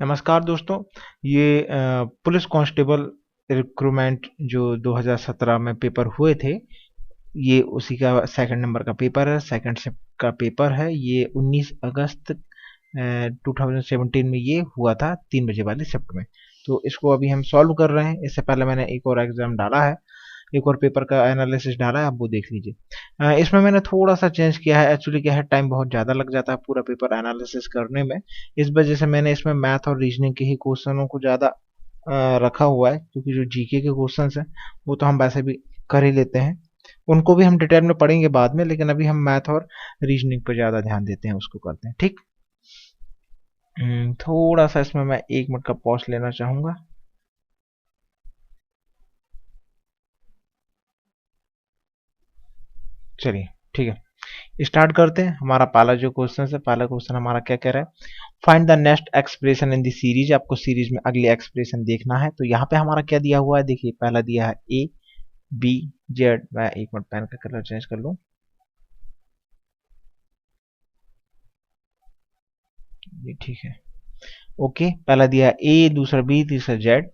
नमस्कार दोस्तों। ये पुलिस कांस्टेबल रिक्रूटमेंट जो 2017 में पेपर हुए थे, ये उसी का सेकंड नंबर का पेपर है, सेकंड शिफ्ट का पेपर है। ये 19 अगस्त 2017 में ये हुआ था 3 बजे वाली शिफ्ट में। तो इसको अभी हम सॉल्व कर रहे हैं। इससे पहले मैंने एक और एग्जाम डाला है, एक और पेपर का एनालिसिस डाला है, आप वो देख लीजिए। इसमें मैंने थोड़ा सा चेंज किया है। एक्चुअली क्या है, टाइम बहुत ज़्यादा लग जाता है पूरा पेपर एनालिसिस करने में। इस वजह से मैंने इसमें मैथ और रीजनिंग के ही क्वेश्चनों को ज़्यादा रखा हुआ है, क्योंकि जो जीके के क्वेश्चंस हैं वो तो हम वैसे भी कर ही लेते हैं। उनको भी हम डिटेल में पढ़ेंगे बाद में, लेकिन अभी हम मैथ और रीजनिंग पर ज़्यादा ध्यान देते हैं, उसको करते हैं। ठीक। थोड़ा सा इसमें मैं 1 मिनट का पॉज लेना चाहूँगा। चलिए, ठीक है, स्टार्ट करते हैं। हमारा पहला जो क्वेश्चन है, पहला क्वेश्चन हमारा क्या कह रहा है, find the next expression in the series. आपको सीरीज में अगली एक्सप्रेशन देखना है। तो यहाँ पे हमारा क्या दिया हुआ है, देखिए पहला दिया है ए बी जेड। मैं 1 मिनट पेन का कलर चेंज कर लूँ। ये ठीक है, ओके। पहला दिया है ए, दूसरा बी, तीसरा जेड।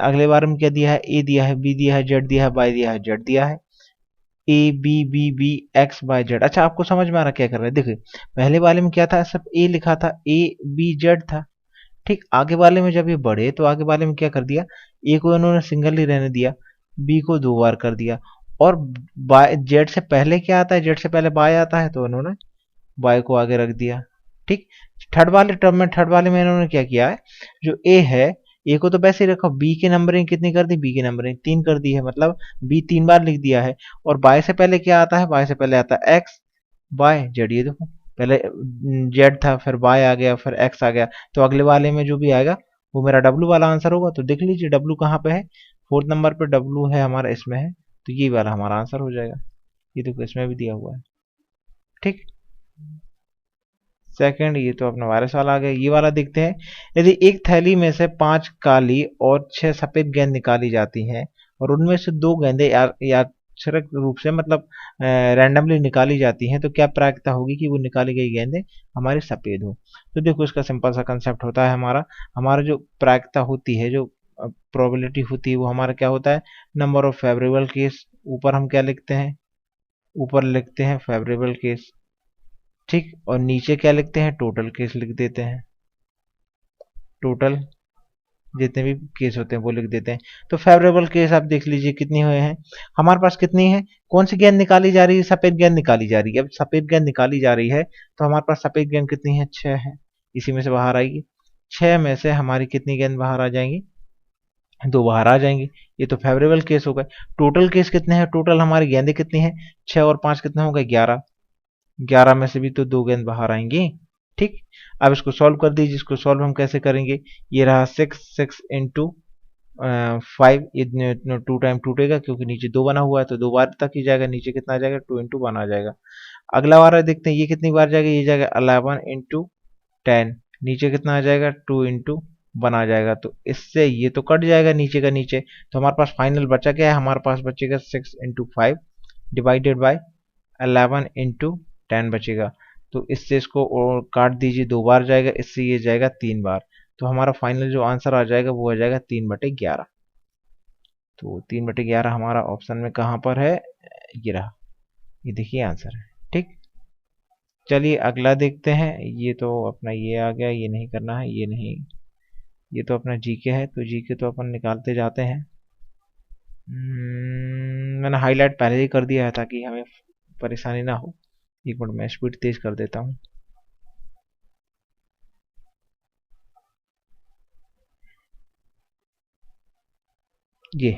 अगले बार में क्या दिया है, ए दिया है, बी दिया है, जेड दिया है, वाई दिया है, जेड दिया है। A B B B X Y Z. अच्छा, आपको समझ में आ रहा क्या कर रहा है? देखिए, पहले वाले में क्या था, सिर्फ ए लिखा था, ए बी जेड था। ठीक, आगे वाले में जब ये बढ़े तो आगे वाले में क्या कर दिया, ए को इन्होंने सिंगल ही रहने दिया, बी को 2 बार कर दिया। और बाय जेड से पहले क्या आता है, जेड से पहले बाय आता है, तो इन्होंने बाय को आगे रख दिया। ठीक। थर्ड वाले में इन्होंने क्या किया है, जो ए है, ए को तो वैसे ही रखो, बी की नंबरिंग कितनी कर दी, बी की नंबरिंग 3 कर दी है, मतलब बी 3 बार लिख दिया है। और बाय से पहले क्या आता है, बाय से पहले आता है एक्स बाय जेड। ये देखो, पहले जेड था, फिर बाय आ गया, फिर एक्स आ गया। तो अगले वाले में जो भी आएगा वो मेरा डब्लू वाला आंसर होगा। तो देख लीजिए डब्लू कहाँ पे है, 4th नंबर पे डब्लू है हमारा, इसमें है। तो ये वाला हमारा आंसर हो जाएगा। ये देखो इसमें भी दिया हुआ है। ठीक। सेकंड, ये तो अपना वायरस वाला आ गया। ये वाला देखते हैं, यदि एक थैली में से 5 काली और 6 सफेद गेंद निकाली जाती हैं, और उनमें से 2 गेंदें यादृच्छिक रूप से, मतलब रैंडमली निकाली जाती हैं, तो क्या प्रायिकता होगी कि वो निकाली गई गेंदें हमारी सफेद हो? तो देखो, इसका सिंपल सा कंसेप्ट होता है, हमारा हमारा जो प्रायिकता होती है, जो प्रोबेबिलिटी होती है, वो हमारा क्या होता है, नंबर ऑफ फेवरेबल केस। ऊपर हम क्या लिखते हैं, ऊपर लिखते हैं फेवरेबल केस। ठीक। और नीचे क्या लिखते हैं, टोटल केस लिख देते हैं। टोटल जितने भी केस होते हैं वो लिख देते हैं। तो फेवरेबल केस आप देख लीजिए कितनी हुए हैं हमारे पास, कितनी है, कौन सी गेंद निकाली जा रही है, सफेद गेंद निकाली जा रही है। अब सफेद गेंद निकाली जा रही है तो हमारे पास सफेद गेंद कितनी है, 6 है। इसी में से बाहर आएगी, 6 में से हमारी कितनी गेंद बाहर आ जाएंगी, 2 बाहर आ जाएंगी। ये तो फेवरेबल केस हो गए। टोटल केस कितने हैं, टोटल हमारी गेंदें कितनी है, 6 और 5 कितने हो गए, 11। 11 में से भी तो 2 गेंद बाहर आएंगी। ठीक। अब इसको सॉल्व कर दीजिए। इसको सॉल्व हम कैसे करेंगे, ये रहा 6 इंटू 5, ये 2 टाइम टूटेगा, क्योंकि नीचे 2 बना हुआ है, तो 2 बार तक ही जाएगा। नीचे कितना आ जाएगा, 2 इंटू 1 आ जाएगा। अगला वाला देखते हैं, ये कितनी बार जाएगा, ये जाएगा 11 इंटू 10। नीचे कितना आ जाएगा, 2 इंटू 1 आ जाएगा। तो इससे ये तो कट जाएगा नीचे का नीचे। तो हमारे पास फाइनल बचा क्या है, हमारे पास बचेगा 6 इंटू 5 डिवाइडेड बाई 11 इंटू 10 बचेगा। तो इससे इसको और काट दीजिए, 2 बार जाएगा, इससे ये जाएगा 3 बार। तो हमारा फाइनल जो आंसर आ जाएगा वो आ जाएगा 3/11। तो 3/11 हमारा ऑप्शन में कहाँ पर है, ये रहा। ये देखिए आंसर है। ठीक। चलिए अगला देखते हैं। ये तो अपना ये आ गया, ये नहीं करना है, ये नहीं। ये तो अपना जीके है, तो जीके तो अपन निकालते जाते हैं। मैंने हाईलाइट पहले ही कर दिया है ताकि हमें परेशानी ना हो। 1 मिनट में स्पीड तेज कर देता हूँ। ये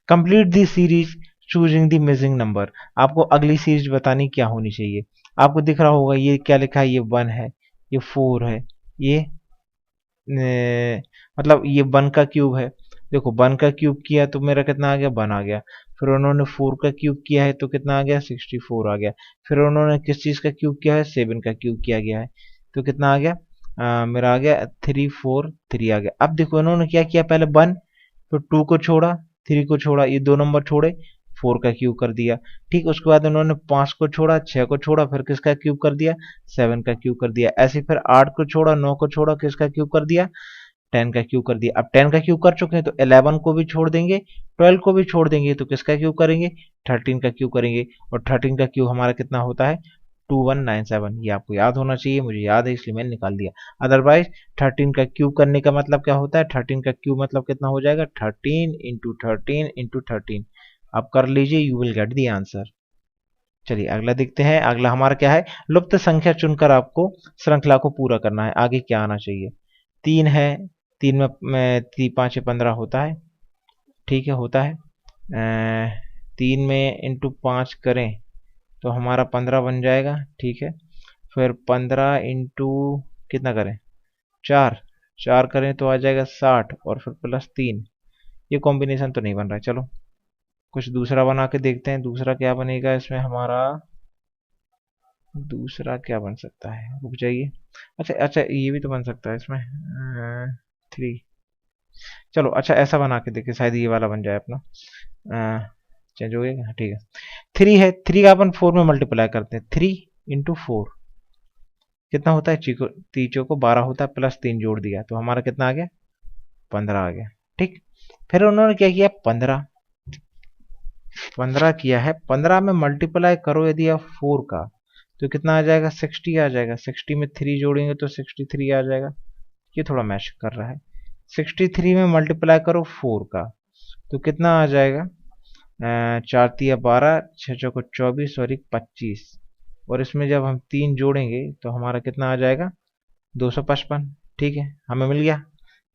complete the series choosing the missing number. आपको अगली सीरीज बतानी क्या होनी चाहिए। आपको दिख रहा होगा ये क्या लिखा है, ये 1 है, ये 4 है, ये मतलब ये 1 का क्यूब है। देखो 1 का क्यूब किया तो मेरा कितना आ गया, 1 आ गया। फिर उन्होंने 4 का क्यूब किया है तो कितना आ गया, 64 आ गया। फिर उन्होंने किस चीज़ का क्यूब किया है, 7 का क्यूब किया गया है, तो कितना आ गया, मेरा आ गया 343 आ गया। अब देखो इन्होंने क्या किया, पहले 1, फिर 2 को छोड़ा, 3 को छोड़ा, ये 2 नंबर छोड़े, 4 का क्यूब कर दिया। ठीक, उसके बाद उन्होंने 5 को छोड़ा, 6 को छोड़ा, फिर किसका क्यूब कर दिया, 7 का क्यूब कर दिया। ऐसे फिर 8 को छोड़ा, 9 को छोड़ा, किसका क्यूब कर दिया, 10 का क्यूब कर दिया। अब 10 का क्यूब कर चुके हैं तो 11 को भी छोड़ देंगे, 12 को भी छोड़ देंगे, तो किसका क्यूब करेंगे, 13 का क्यूब करेंगे। और 13 का क्यूब हमारा कितना होता है, 2197। ये आपको याद होना चाहिए, मुझे याद है इसलिए मैंने निकाल दिया। अदरवाइज 13 का क्यूब करने का मतलब क्या होता है, 13 का क्यूब मतलब कितना हो जाएगा, 13 इंटू 13 इंटू 13। आप कर लीजिए, you will get the answer. चलिए अगला देखते हैं। अगला हमारा क्या है, लुप्त संख्या चुनकर आपको श्रृंखला को पूरा करना है। आगे क्या आना चाहिए, 3 है, 3 में 3 5 15 होता है, ठीक है, होता है। 3 में इंटू 5 करें तो हमारा 15 बन जाएगा, ठीक है। फिर 15 इंटू कितना करें, 4, 4 करें तो आ जाएगा 60, और फिर प्लस 3। ये कॉम्बिनेशन तो नहीं बन रहा है, चलो कुछ दूसरा बना के देखते हैं। दूसरा क्या बनेगा इसमें हमारा, दूसरा क्या बन सकता है, रुक जाइए। अच्छा अच्छा, ये भी तो बन सकता है इसमें, 3। चलो अच्छा ऐसा बना के देखिए, शायद ये वाला बन जाए अपना। चेंज हो गया, हाँ, ठीक है। 3 है, 3 का अपन 4 में मल्टीप्लाई करते हैं, 3 इंटू 4 कितना होता है, चीको तीचो को 12 होता है, प्लस 3 जोड़ दिया तो हमारा कितना आ गया, 15 आ गया। ठीक, फिर उन्होंने क्या किया, 15 किया है, 15 में मल्टीप्लाई करो यदि आप 4 का तो कितना आ जाएगा, 60 आ जाएगा। 60 में 3 जोड़ेंगे तो 63 आ जाएगा। ये थोड़ा मैच कर रहा है। 63 में मल्टीप्लाई करो 4 का तो कितना आ जाएगा, 4 तिया 12, 6 चौको 24 और 1 25। और इसमें जब हम 3 जोड़ेंगे तो हमारा कितना आ जाएगा, 255। ठीक है, हमें मिल गया,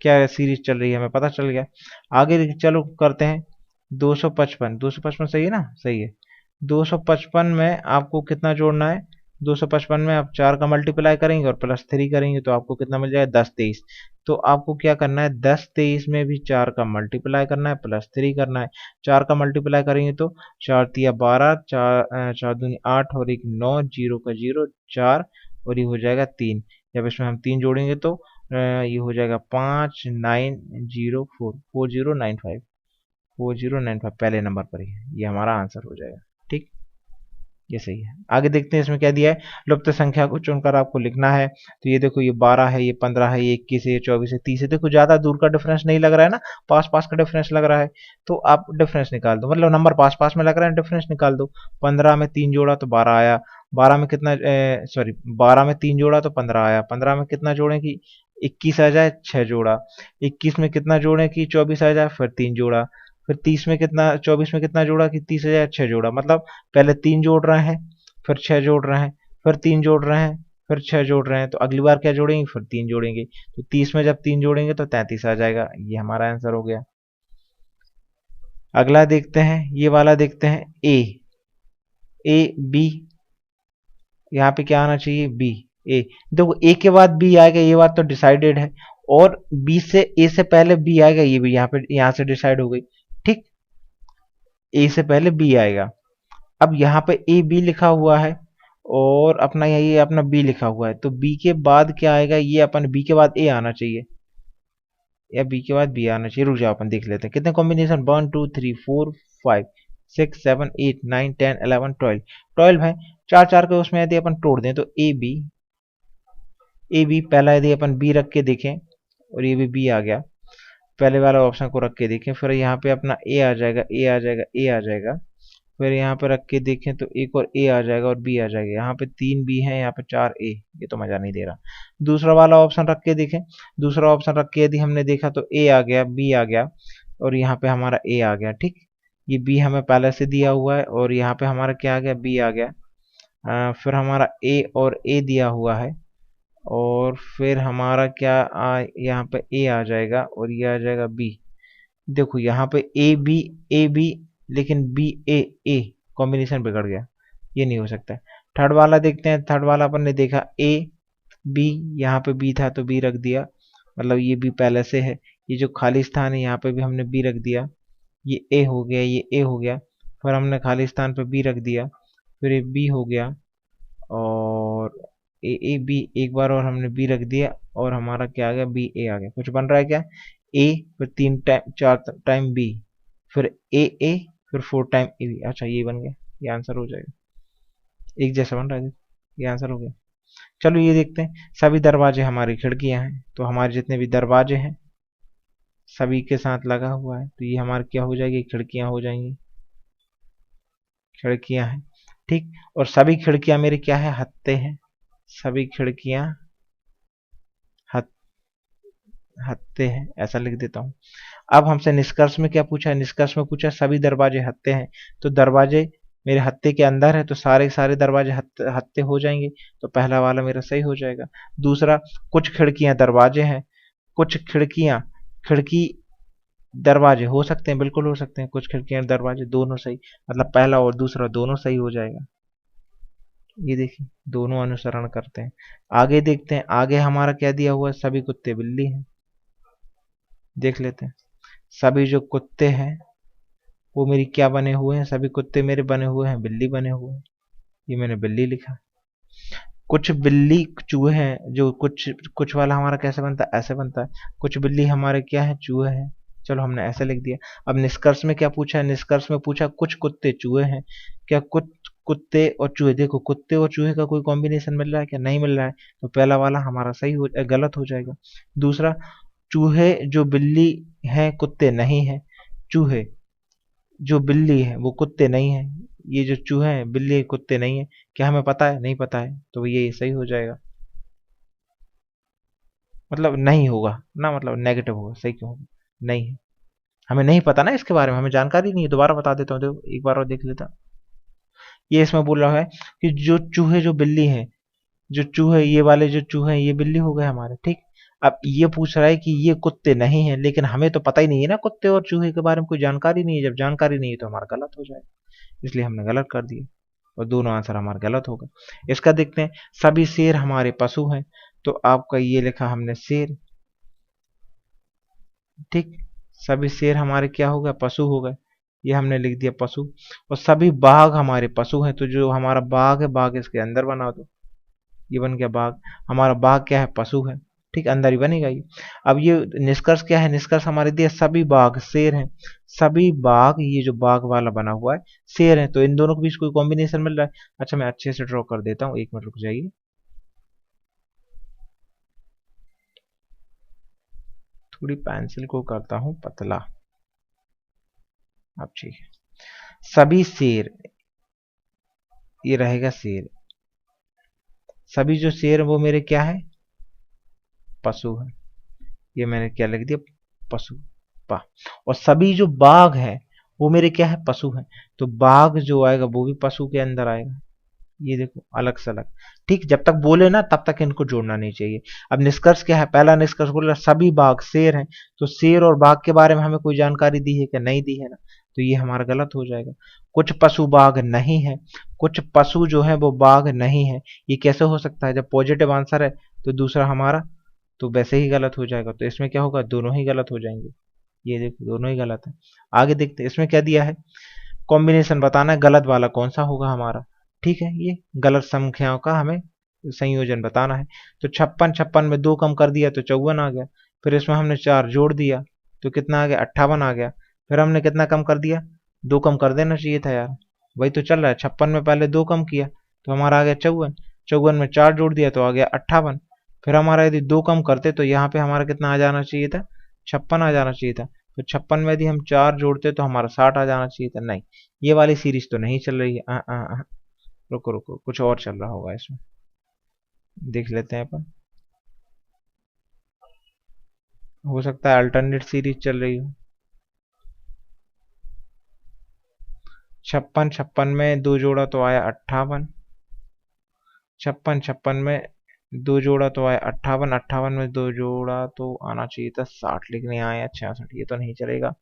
क्या सीरीज चल रही है हमें पता चल गया। आगे चलो करते हैं, 255, 255 सही है ना, सही है। 255 में आपको कितना जोड़ना है, 255 में आप 4 का मल्टीप्लाई करेंगे और प्लस 3 करेंगे तो आपको कितना मिल जाएगा, 10 23। तो आपको क्या करना है, 10 23 में भी 4 का मल्टीप्लाई करना है, प्लस 3 करना है। 4 का मल्टीप्लाई करेंगे तो 4 तिया 12, 4 दूनी 8 और 1 9, 0 का 0 4, और ये हो जाएगा 3। जब इसमें हम 3 जोड़ेंगे तो ये हो जाएगा 5904, 4095, 4095 पहले नंबर पर ही है, ये हमारा आंसर हो जाएगा। ठीक, ये सही है। आगे देखते हैं इसमें क्या दिया है, लुप्त संख्या को चुनकर आपको लिखना है। तो ये देखो, ये 12 है, ये 15 है, ये 21 है, ये 24 है, 30 है। देखो ज्यादा दूर का डिफरेंस नहीं लग रहा है ना, पास पास का डिफरेंस लग रहा है, तो आप डिफरेंस निकाल दो, मतलब नंबर पास पास में लग रहा है, डिफरेंस निकाल दो। 15 में 3 जोड़ा तो 12 आया, 12 में कितना, सॉरी 12 में 3 जोड़ा तो 15 आया, 15 में कितना जोड़े कि 21 आ जाए, 6 जोड़ा। 21 में कितना जोड़े कि 24 आ जाए, फिर 3 जोड़ा। फिर 30 में कितना, 24 में कितना जोड़ा कि 30 आ जाए, 6 जोड़ा। मतलब पहले 3 जोड़ रहे हैं, फिर 6 जोड़ रहे हैं, फिर 3 जोड़ रहे हैं, फिर 6 जोड़ रहे हैं, तो अगली बार क्या जोड़ेंगे, फिर 3 जोड़ेंगे। तो 30 में जब 3 जोड़ेंगे तो 33 आ जाएगा। ये हमारा आंसर हो गया। अगला देखते हैं, ये वाला देखते हैं, ए, ए बी, यहाँ पे क्या आना चाहिए, बी ए। देखो ए के बाद बी आएगा, ये बात तो डिसाइडेड है, और बी से ए से पहले बी आएगा, ये भी यहाँ पे यहाँ से डिसाइड हो गई। ठीक, ए से पहले बी आएगा। अब यहाँ पे ए बी लिखा हुआ है और अपना यही अपना बी लिखा हुआ है, तो बी के बाद क्या आएगा, ये अपन बी के बाद ए आना चाहिए, या बी के बाद बी आना चाहिए। रुक जाओ अपन देख लेते हैं कितने कॉम्बिनेशन, 1 2 3 4 5 6 7 8 9 10 11 12, 12 है। चार चार के उसमें यदि अपन तोड़ दें तो ए बी पहला यदि अपन बी रख के देखें और ये भी बी आ गया, पहले वाला ऑप्शन को रख के देखें, फिर यहाँ पे अपना ए आ जाएगा, ए आ जाएगा, ए आ जाएगा। फिर यहाँ पे रख के देखें तो एक और ए आ जाएगा और बी आ जाएगा। यहाँ पे 3 बी है, यहाँ पे 4 ए, ये तो मजा नहीं दे रहा। दूसरा वाला ऑप्शन रख के देखें, दूसरा ऑप्शन रख के यदि हमने देखा तो ए आ गया, बी आ गया, और यहाँ पे हमारा ए आ गया। ठीक, ये बी हमें पहले से दिया हुआ है और यहाँ पे हमारा क्या आ गया, बी आ गया। फिर हमारा ए और ए दिया हुआ है, और फिर हमारा क्या यहाँ पे ए आ जाएगा और ये आ जाएगा बी। देखो यहाँ पे ए बी, लेकिन बी ए ए, कॉम्बिनेशन बिगड़ गया, ये नहीं हो सकता है। थर्ड वाला देखते हैं, थर्ड वाला अपन ने देखा ए बी, यहाँ पे बी था तो बी रख दिया, मतलब ये बी पहले से है। ये जो खाली स्थान है यहाँ पे भी हमने बी रख दिया, ये ए हो गया, ये ए हो गया, फिर हमने खाली स्थान पे बी रख दिया, फिर ये बी हो गया, और ए ए बी एक बार और हमने बी रख दिया, और हमारा क्या आ गया, बी ए आ गया। कुछ बन रहा है क्या, ए फिर 3 टाइम 4 टाइम बी, फिर ए ए, फिर 4 टाइम ए बी। अच्छा ये बन गया, ये आंसर हो जाएगा, एक जैसा बन रहा है, ये आंसर हो गया। चलो ये देखते हैं, सभी दरवाजे हमारी खिड़कियां हैं, तो हमारे जितने भी दरवाजे हैं सभी के साथ लगा हुआ है, तो ये हमारी क्या हो जाएगी, खिड़कियां हो जाएंगी, खिड़कियां हैं। ठीक, और सभी खिड़कियां मेरी क्या है, हत्ते हैं, सभी खिड़कियां हत, हत्ते हैं, ऐसा लिख देता हूं। अब हमसे निष्कर्ष में क्या पूछा है, निष्कर्ष में पूछा सभी दरवाजे हत्ते हैं, तो दरवाजे मेरे हत्ते के अंदर है, तो सारे के सारे दरवाजे हत्ते हत्ते हो जाएंगे, तो पहला वाला मेरा सही हो जाएगा। दूसरा, कुछ खिड़कियां दरवाजे हैं, कुछ खिड़कियां, खिड़की दरवाजे हो सकते हैं, बिल्कुल हो सकते हैं, कुछ खिड़कियां दरवाजे दोनों सही, मतलब पहला और दूसरा दोनों सही हो जाएगा। ये देखिए दोनों अनुसरण करते हैं। आगे देखते हैं, आगे हमारा क्या दिया हुआ है, सभी कुत्ते बिल्ली हैं, देख लेते हैं। सभी जो कुत्ते हैं वो मेरी क्या बने हुए हैं, सभी कुत्ते मेरे बने हुए हैं बिल्ली बने हुए हैं, ये मैंने बिल्ली लिखा। कुछ बिल्ली चूहे हैं, जो कुछ कुछ वाला हमारा कैसे बनता है, ऐसे बनता है, कुछ बिल्ली हमारे क्या है, चूहे हैं, चलो हमने ऐसे लिख दिया। अब निष्कर्ष में क्या पूछा है, निष्कर्ष में पूछा कुछ कुत्ते चूहे हैं, क्या कुछ कुत्ते और चूहे, देखो कुत्ते और चूहे का कोई कॉम्बिनेशन मिल रहा है क्या, नहीं मिल रहा है, तो पहला वाला हमारा सही हो गलत हो जाएगा। दूसरा, चूहे जो बिल्ली हैं कुत्ते नहीं है, चूहे जो बिल्ली है वो कुत्ते नहीं है, ये जो चूहे हैं बिल्ली कुत्ते नहीं है, क्या हमें पता है, नहीं पता है, तो ये सही हो जाएगा। मतलब नहीं होगा ना, मतलब नेगेटिव होगा, सही क्यों होगा, नहीं है, हमें नहीं पता ना इसके बारे में, हमें जानकारी नहीं है। दोबारा बता देता हूँ, देखो एक बार और देख लेता। ये इसमें बोल रहा है कि जो चूहे जो बिल्ली है, जो चूहे ये वाले जो चूहे हैं ये बिल्ली हो गए हमारे, ठीक। अब ये पूछ रहा है कि ये कुत्ते नहीं है, लेकिन हमें तो पता ही नहीं है ना कुत्ते और चूहे के बारे में, कोई जानकारी नहीं है, जब जानकारी नहीं है तो हमारा गलत हो जाएगा, इसलिए हमने गलत कर दिया, और दोनों आंसर हमारा गलत होगा। इसका देखते हैं, सभी शेर हमारे पशु हैं, तो आपका ये लिखा हमने शेर, ठीक, सभी शेर हमारे क्या हो गए, पशु हो गए, ये हमने लिख दिया पशु। और सभी बाघ हमारे पशु हैं, तो जो हमारा बाघ है बाघ इसके अंदर बना दो, ये बन गया बाघ, हमारा बाघ क्या है, पशु है, ठीक, अंदर ही बनेगा ये। अब ये निष्कर्ष क्या है, निष्कर्ष हमारे दिया सभी बाघ शेर हैं, सभी बाघ, ये जो बाघ वाला बना हुआ है शेर है, तो इन दोनों के बीच कोई कॉम्बिनेशन मिल रहा है। अच्छा मैं अच्छे से ड्रॉ कर देता हूँ, एक मिनट रुक जाइए, थोड़ी पेंसिल को करता हूँ पतला। अब ठीक है, सभी शेर, ये रहेगा शेर, सभी जो शेर वो मेरे क्या है, पशु है, ये मैंने क्या लिख दिया, पशु, पा। और सभी जो बाघ है वो मेरे क्या है, पशु है, तो बाघ जो आएगा वो भी पशु के अंदर आएगा, ये देखो अलग से अलग, ठीक, जब तक बोले ना तब तक इनको जोड़ना नहीं चाहिए। अब निष्कर्ष क्या है, पहला निष्कर्ष बोल रहा सभी बाघ शेर हैं, तो शेर और बाघ के बारे में हमें कोई जानकारी दी है क्या, नहीं दी है ना, तो ये हमारा गलत हो जाएगा। कुछ पशु बाघ नहीं है, कुछ पशु जो है वो बाघ नहीं है, ये कैसे हो सकता है, जब पॉजिटिव आंसर है तो दूसरा हमारा तो वैसे ही गलत हो जाएगा, तो इसमें क्या होगा, दोनों ही गलत हो जाएंगे, ये देखो दोनों ही गलत है। आगे देखते हैं, इसमें क्या दिया है, कॉम्बिनेशन बताना है गलत वाला कौन सा होगा हमारा, ठीक है, ये गलत संख्याओं का हमें संयोजन बताना है। तो 56 56 में 2 कम कर दिया तो 54 आ गया, फिर इसमें हमने 4 जोड़ दिया तो कितना आ गया, 58 आ गया, फिर हमने कितना कम कर दिया, 2 कम कर देना चाहिए था यार, वही तो चल रहा है, 56 में पहले 2 कम किया तो हमारा आ गया 54, 54 में 4 जोड़ दिया तो आ गया 58, फिर हमारा यदि 2 कम करते तो यहाँ पे हमारा कितना आ जाना चाहिए था, 56 आ जाना चाहिए था, तो 56 में यदि हम 4 जोड़ते तो हमारा 60 आ जाना चाहिए था, नहीं, ये वाली सीरीज तो नहीं चल रही है, रुको रुको, कुछ और चल रहा होगा इसमें, देख लेते हैं अपन, हो सकता है अल्टरनेट सीरीज चल रही हो। 56 56 में 2 जोड़ा तो आया 58, 56 56 में 2 जोड़ा तो आया 58, 58 में 2 जोड़ा तो आना चाहिए था 60, लेकिन यहाँ आया 66, ये तो नहीं चलेगा।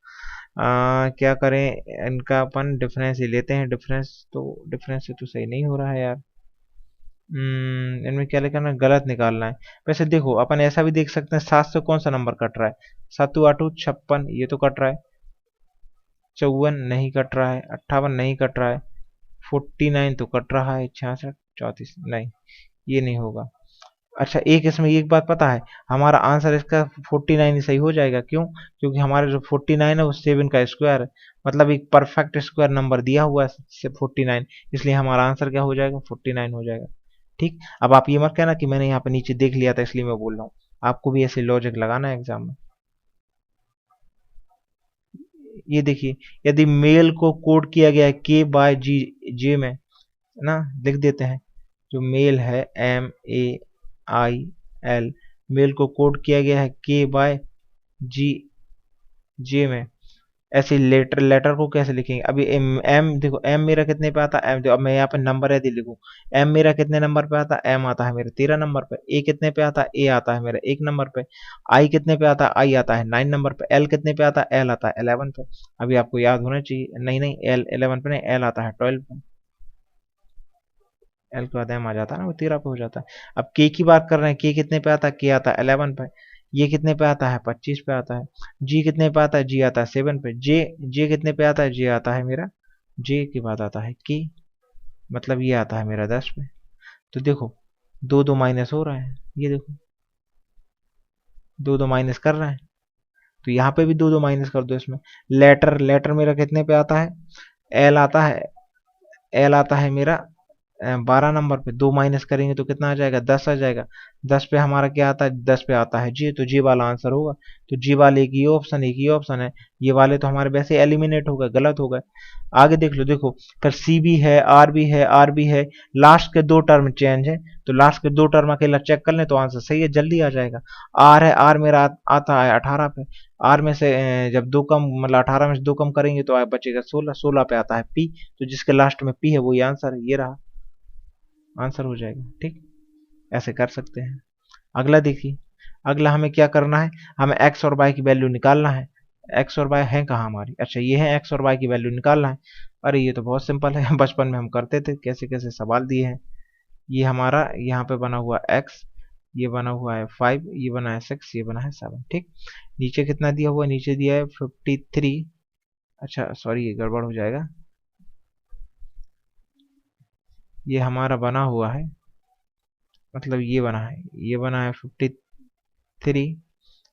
क्या करें, इनका अपन डिफरेंस ही लेते हैं, डिफरेंस से तो सही नहीं हो रहा है यार, इनमें क्या लिखा ना, गलत निकालना है। वैसे देखो अपन ऐसा भी देख सकते हैं, 7 से कौन सा नंबर कट रहा है, 7 8 56, ये तो कट रहा है, 54 नहीं कट रहा है, 58 नहीं कट रहा है, 49 तो कट रहा है, 66 34 नहीं, ये नहीं होगा। अच्छा, एक इसमें एक बात पता है, हमारा आंसर इसका 49 ही सही हो जाएगा। क्यों? क्योंकि हमारा जो 49 है वो 7 का स्क्वायर है, मतलब एक परफेक्ट स्क्वायर नंबर दिया हुआ है से 49, इसलिए हमारा आंसर क्या हो जाएगा? 49 हो जाएगा। ठीक, अब आप ये मत कहना कि मैंने यहाँ पे नीचे देख लिया था इसलिए मैं बोल रहा हूँ, आपको भी ऐसे लॉजिक लगाना है एग्जाम में। ये देखिए, यदि मेल को कोड किया गया है के बाय जी जे में, है ना, लिख देते हैं, जो मेल है MAIL, मेल को कोड किया गया है के बाय जी जे में, ऐसे लेटर लेटर को कैसे लिखेंगे? अभी एम देखो, एम मेरा कितने पे आता है? एम देखो, अब मैं यहाँ पे नंबर यदि लिखूं, एम मेरा कितने नंबर पे आता है? एम आता है मेरा 13 नंबर पे। ए कितने पे आता है? ए आता है मेरा 1 नंबर पे। आई कितने पे आता है? आई आता है 9 नंबर पे। एल कितने पे आता है? एल आता है 11 पे। अभी आपको याद होना चाहिए, नहीं नहीं, एल 11 पे नहीं, एल आता है 12 पे। एल के बाद एम आ जाता है ना, वो 13 पे हो जाता है। अब के की बात कर रहे हैं, के कितने पे आता है? के आता है 11 पे। ये कितने पे आता है? 25 पे आता है। जी कितने पे आता है? जी आता है 7 पे। जे जे कितने पे आता है? जे आता है मेरा, जे के बाद आता है के, मतलब ये आता है मेरा 10 पे। तो देखो, दो दो माइनस हो रहा है, ये देखो, दो दो माइनस कर रहा है, तो यहाँ पे भी दो दो माइनस कर दो इसमें। लेटर लेटर मेरा कितने पे आता है? एल आता है, एल आता है मेरा 12 नंबर पे। दो माइनस करेंगे तो कितना आ जाएगा? 10 आ जाएगा। 10 पे हमारा क्या आता है? 10 पे आता है जी, तो जी वाला आंसर होगा। तो जी वाले एक ही ऑप्शन है, ये वाले तो हमारे वैसे एलिमिनेट हो गए, गलत हो गए। आगे देख लो, देखो, फिर सी भी है, आर भी है, आर भी है, लास्ट के दो टर्म चेंज है, तो लास्ट के दो टर्म अकेला चेक कर लें तो आंसर सही है, जल्दी आ जाएगा। आर है, आर मेरा आता है 18 पे। आर में से जब दो कम, मतलब 18 में से दो कम करेंगे तो बचेगा 16, 16 पे आता है पी, तो जिसके लास्ट में पी है वही आंसर है, ये रहा आंसर हो जाएगा। ठीक, ऐसे कर सकते हैं। अगला देखिए, अगला हमें क्या करना है? हमें एक्स और वाई की वैल्यू निकालना है। एक्स और वाई है कहाँ हमारी? अच्छा, ये है एक्स और वाई की वैल्यू निकालना है। अरे ये तो बहुत सिंपल है बचपन में हम करते थे, कैसे कैसे सवाल दिए हैं। ये हमारा यहाँ पे बना हुआ एक्स, ये बना हुआ है 5, ये बना है 6, ये बना है 7। ठीक, नीचे कितना दिया हुआ है? नीचे दिया है 53। अच्छा सॉरी, ये गड़बड़ हो जाएगा, ये हमारा बना हुआ है, मतलब ये बना है 53,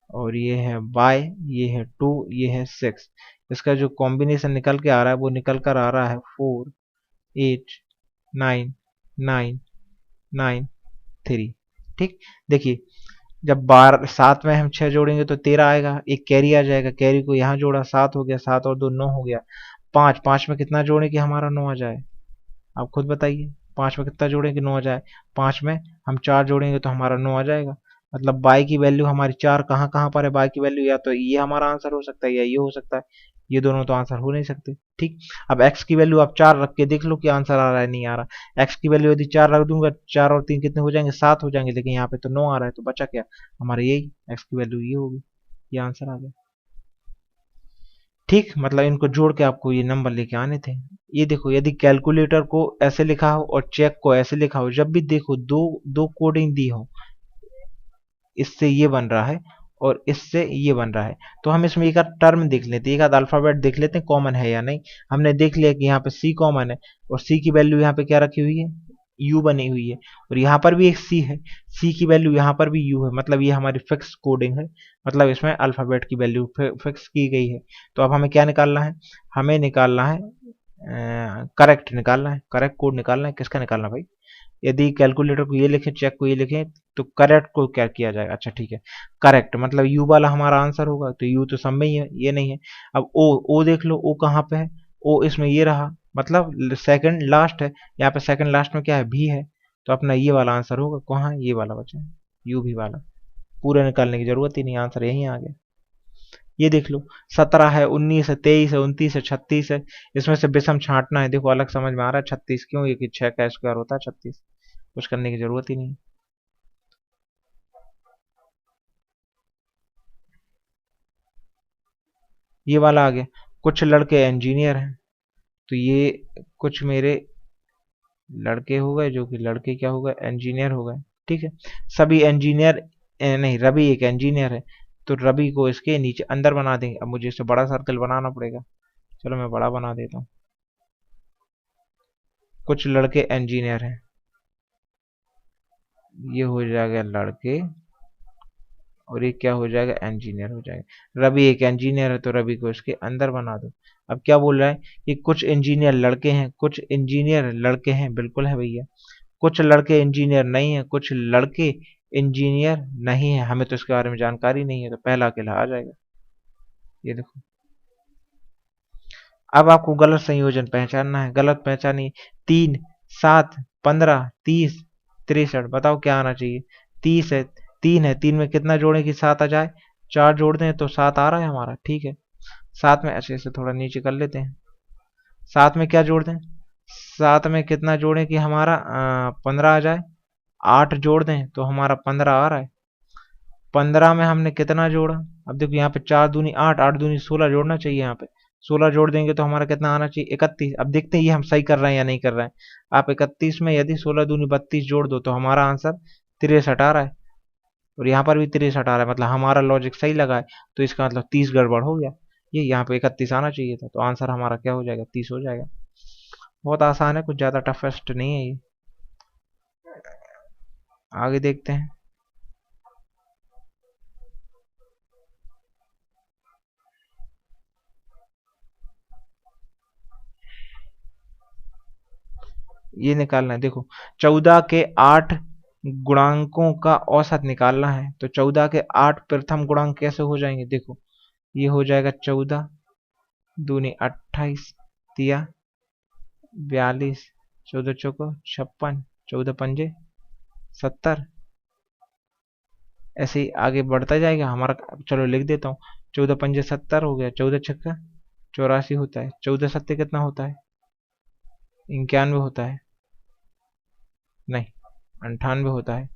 और ये है बाय, ये है 2, ये है 6। इसका जो कॉम्बिनेशन निकल के आ रहा है वो निकल कर आ रहा है 4 8 9 9 9 3। ठीक, देखिए, जब बार सात में हम 6 जोड़ेंगे तो 13 आएगा, एक कैरी आ जाएगा, कैरी को यहाँ जोड़ा, 7 हो गया, 7 और 2 9 हो गया। 5 5 में कितना जोड़े कि हमारा 9 आ जाए? आप खुद बताइए, 5 में कितना जोड़ें कि 9 आ जाए? 5 में हम 4 जोड़ेंगे तो हमारा 9 आ जाएगा। मतलब बाई की वैल्यू हमारी 4 कहाँ कहाँ पर है? बाई की वैल्यू या तो ये हमारा आंसर हो सकता है या ये हो सकता है, ये दोनों तो आंसर हो नहीं सकते। ठीक, अब x की वैल्यू आप 4 रख के देख लो कि आंसर आ रहा है नहीं आ रहा। x की वैल्यू यदि 4 रख दूंगा, 4 और 3 कितने हो जाएंगे? 7 हो जाएंगे, लेकिन यहाँ पे तो 9 आ रहा है, तो बचा क्या हमारा? यही x की वैल्यू ये होगी, ये आंसर आ गया। ठीक, मतलब इनको जोड़ के आपको ये नंबर लेके आने थे। ये देखो, यदि कैलकुलेटर को ऐसे लिखा हो और चेक को ऐसे लिखा हो, जब भी देखो दो दो कोडिंग दी हो, इससे ये बन रहा है और इससे ये बन रहा है, तो हम इसमें एक आध टर्म देख लेते हैं, एक आध अल्फाबेट देख लेते हैं कॉमन है या नहीं। हमने देख लिया कि यहाँ पे सी कॉमन है, और सी की वैल्यू यहाँ पे क्या रखी हुई है? यू बनी हुई है, और यहाँ पर भी एक सी है, सी की वैल्यू यहाँ पर भी यू है, मतलब ये हमारी फिक्स कोडिंग है, मतलब इसमें अल्फाबेट की वैल्यू फिक्स की गई है। तो अब हमें क्या निकालना है? हमें निकालना है करेक्ट, निकालना है करेक्ट कोड, निकालना है। किसका निकालना भाई? यदि कैलकुलेटर को ये लिखें, चेक को ये लिखें, तो करेक्ट को क्या किया जाएगा? अच्छा ठीक है, करेक्ट मतलब यू वाला हमारा आंसर होगा, तो यू तो सब में ही है, ये नहीं है। अब ओ, ओ देख लो, ओ कहाँ पे है? ओ इसमें ये रहा, मतलब सेकंड लास्ट है, यहाँ पे सेकंड लास्ट में क्या है? भी है, तो अपना ये वाला आंसर होगा। कहाँ? ये वाला बचा है, यू भी वाला। पूरे निकालने की जरूरत ही नहीं, आंसर यही आ गया। ये देख लो, 17 है, 19 है, 23 है, 29 है, 36 है, इसमें से विषम छांटना है। देखो अलग समझ में आ रहा है 36 क्यों? ये कि 6 का स्क्वायर होता है 36, कुछ करने की जरूरत ही नहीं। ये वाला आ गया, कुछ लड़के इंजीनियर हैं, तो ये कुछ मेरे लड़के हो गए, जो कि लड़के क्या हो गए? इंजीनियर हो गए। ठीक है, सभी इंजीनियर, नहीं, रवि एक इंजीनियर है, तो रवि को इसके नीचे अंदर बना देंगे। अब मुझे इसे बड़ा सर्कल बनाना पड़ेगा, चलो मैं बड़ा बना देता हूँ। कुछ लड़के इंजीनियर हैं, ये हो जाएगा लड़के, और ये क्या हो जाएगा, इंजीनियर हो जाएगा। रवि एक इंजीनियर है तो रवि को इसके अंदर बना दो। अब क्या बोल रहा है कि कुछ इंजीनियर लड़के हैं, कुछ इंजीनियर लड़के हैं, बिल्कुल है भैया। कुछ लड़के इंजीनियर नहीं है, कुछ लड़के इंजीनियर नहीं है, हमें तो इसके बारे में जानकारी नहीं है, तो पहला अकेला आ जाएगा। ये देखो, अब आपको गलत संयोजन पहचानना है। गलत पहचानिए। 3, 7, 15, 30, 63, बताओ क्या आना चाहिए। 30 है, 3 है, 3 में कितना जोड़े कि 7 आ जाए, 4 जोड़ दें तो 7 आ रहा है हमारा, ठीक है। 7 में अच्छे से थोड़ा नीचे कर लेते हैं। 7 में क्या जोड़ दें, 7 में कितना जोड़ें कि हमारा 15 आ जाए। 8 जोड़ दें तो हमारा 15 आ रहा है। 15 में हमने कितना जोड़ा, अब देखो यहाँ पे 4 दूनी 8, 8 दूनी 16 जोड़ना चाहिए यहाँ पे। 16 जोड़ देंगे तो हमारा कितना आना चाहिए, 31। अब देखते हैं ये हम सही कर रहे हैं या नहीं कर रहे हैं। आप 31 में यदि 16 दूनी 32 जोड़ दो तो हमारा आंसर 63 आ रहा है, और यहाँ पर भी 63 आ रहा है, मतलब हमारा लॉजिक सही लगा है। तो इसका मतलब 30 गड़बड़ हो गया। ये यहाँ पे 31 आना चाहिए था, तो आंसर हमारा क्या हो जाएगा, 30 हो जाएगा। बहुत आसान है, कुछ ज्यादा टफेस्ट नहीं है ये। आगे देखते हैं। ये निकालना है, देखो 14 के 8 गुणांकों का औसत निकालना है। तो 14 के 8 प्रथम गुणांक कैसे हो जाएंगे, देखो ये हो जाएगा 14 दूनी 28 तिया 42, 14 चौको 56, 14 पंजे 70, ऐसे ही आगे बढ़ता जाएगा हमारा। चलो लिख देता हूँ, 14 पंजे 70 हो गया, 14 छक्का 84 होता है, 14 सत्ते कितना होता है, 91 होता है, नहीं 98 होता है,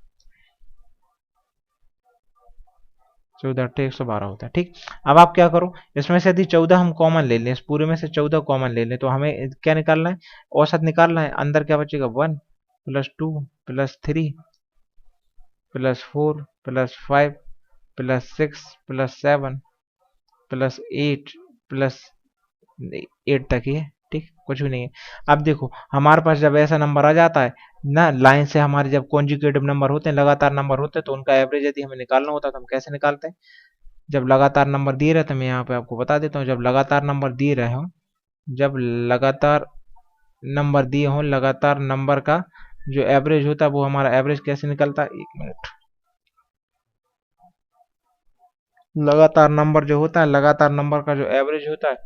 14 अट्ठे 112 होता है, ठीक। अब आप क्या करो, इसमें से यदि 14 हम कॉमन ले लें, इस पूरे में से 14 कॉमन ले लें, तो हमें क्या निकालना है, औसत निकालना है। अंदर क्या बचेगा, 1 plus 2 plus 3 plus 4 plus 5 plus 6 plus 7 plus 8 plus 8 तक ही है, ठीक, कुछ भी नहीं है। अब देखो हमारे पास जब ऐसा नंबर आ जाता है ना, लाइन से हमारे जब कॉन्जुगेटिव नंबर होते हैं, लगातार नंबर होते हैं, तो उनका एवरेज यदि हमें निकालना होता है तो हम कैसे निकालते हैं। जब लगातार नंबर दिए रहते हैं, मैं यहाँ पे आपको बता देता हूँ, जब लगातार नंबर दिए रहे हो, जब लगातार नंबर दिए हों, लगातार नंबर का जो एवरेज होता है वो हमारा एवरेज कैसे निकलता है, 1 मिनट। लगातार नंबर जो होता है, लगातार नंबर का जो एवरेज होता है,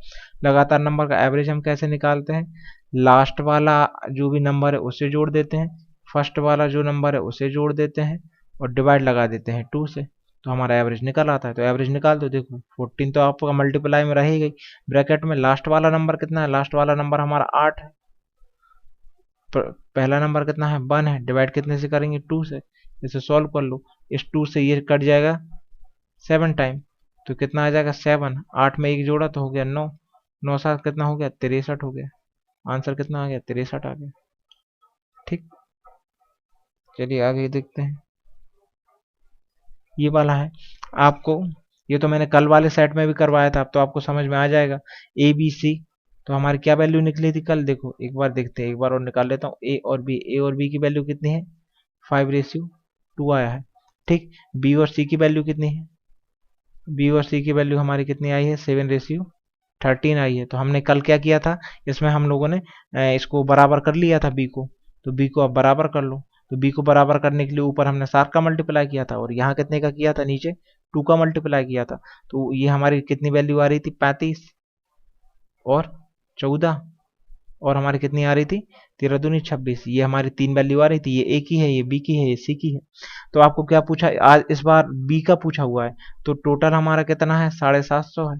लगातार नंबर का एवरेज हम कैसे निकालते हैं, लास्ट वाला जो भी नंबर है उसे जोड़ देते हैं, फर्स्ट वाला जो नंबर है उसे जोड़ देते हैं, और डिवाइड लगा देते हैं 2 से, तो हमारा एवरेज निकल आता है। तो एवरेज निकाल दो, देखो 14 तो आपका मल्टीप्लाई में रह ही गई। ब्रैकेट में लास्ट वाला नंबर कितना है, लास्ट वाला नंबर हमारा 8 है, पहला नंबर कितना है, 1 है, डिवाइड कितने से करेंगे, 2 से। इसे सॉल्व कर लो, इस 2 से ये कट जाएगा 7 टाइम, तो कितना आ जाएगा 7, 8 में एक जोड़ा तो हो गया 9, 9 सात कितना हो गया, 63 हो गया। आंसर कितना आ गया, 63 आ गया, ठीक। चलिए आगे देखते हैं। ये वाला है आपको, ये तो मैंने कल वाले सेट में भी करवाया था, अब तो आपको समझ में आ जाएगा। ए बी सी, तो हमारी क्या वैल्यू निकली थी कल, देखो एक बार देखते हैं, एक बार और निकाल लेता हूँ। ए और बी की वैल्यू कितनी है, 5:2 आया है, ठीक। बी और सी की वैल्यू कितनी है, बी और सी की वैल्यू हमारी कितनी आई है, 7:13 आई है। तो हमने कल क्या किया था, इसमें हम लोगों ने इसको बराबर कर लिया था बी को, तो बी को अब बराबर कर लो। तो बी को बराबर करने के लिए ऊपर हमने 7 का मल्टीप्लाई किया था, और यहाँ कितने का किया था, नीचे 2 का मल्टीप्लाई किया था। तो ये हमारी कितनी वैल्यू आ रही थी, 35 और 14, और हमारी कितनी आ रही थी, 13 दूनी 26। ये हमारी 3 वैल्यू आ रही थी, ये ए की है, ये बी की है, ये सी की है। तो आपको क्या पूछा आज, इस बार बी का पूछा हुआ है, तो टोटल हमारा कितना है, 750 है।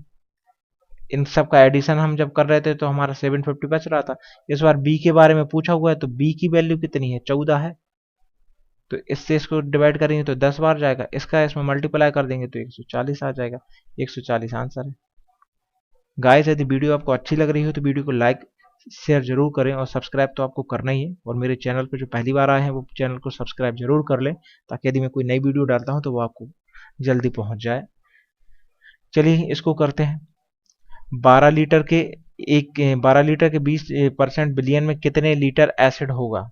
इन सब का एडिशन हम जब कर रहे थे तो हमारा 750 बच रहा था। इस बार बी के बारे में पूछा हुआ है, तो बी की वैल्यू कितनी है, 14 है। तो इससे इसको डिवाइड करेंगे तो 10 बार जाएगा, इसका इसमें मल्टीप्लाई कर देंगे तो 140 आ जाएगा। 140 आंसर है। गाइस यदि वीडियो आपको अच्छी लग रही हो तो वीडियो को लाइक शेयर जरूर करें, और सब्सक्राइब तो आपको करना ही है। और मेरे चैनल पर जो पहली बार आए हैं वो चैनल को सब्सक्राइब जरूर कर लें, ताकि यदि मैं कोई नई वीडियो डालता हूं तो वो आपको जल्दी पहुंच जाए। चलिए इसको करते हैं। 12 लीटर के 12 लीटर के 20% बिलियन में कितने लीटर एसिड होगा।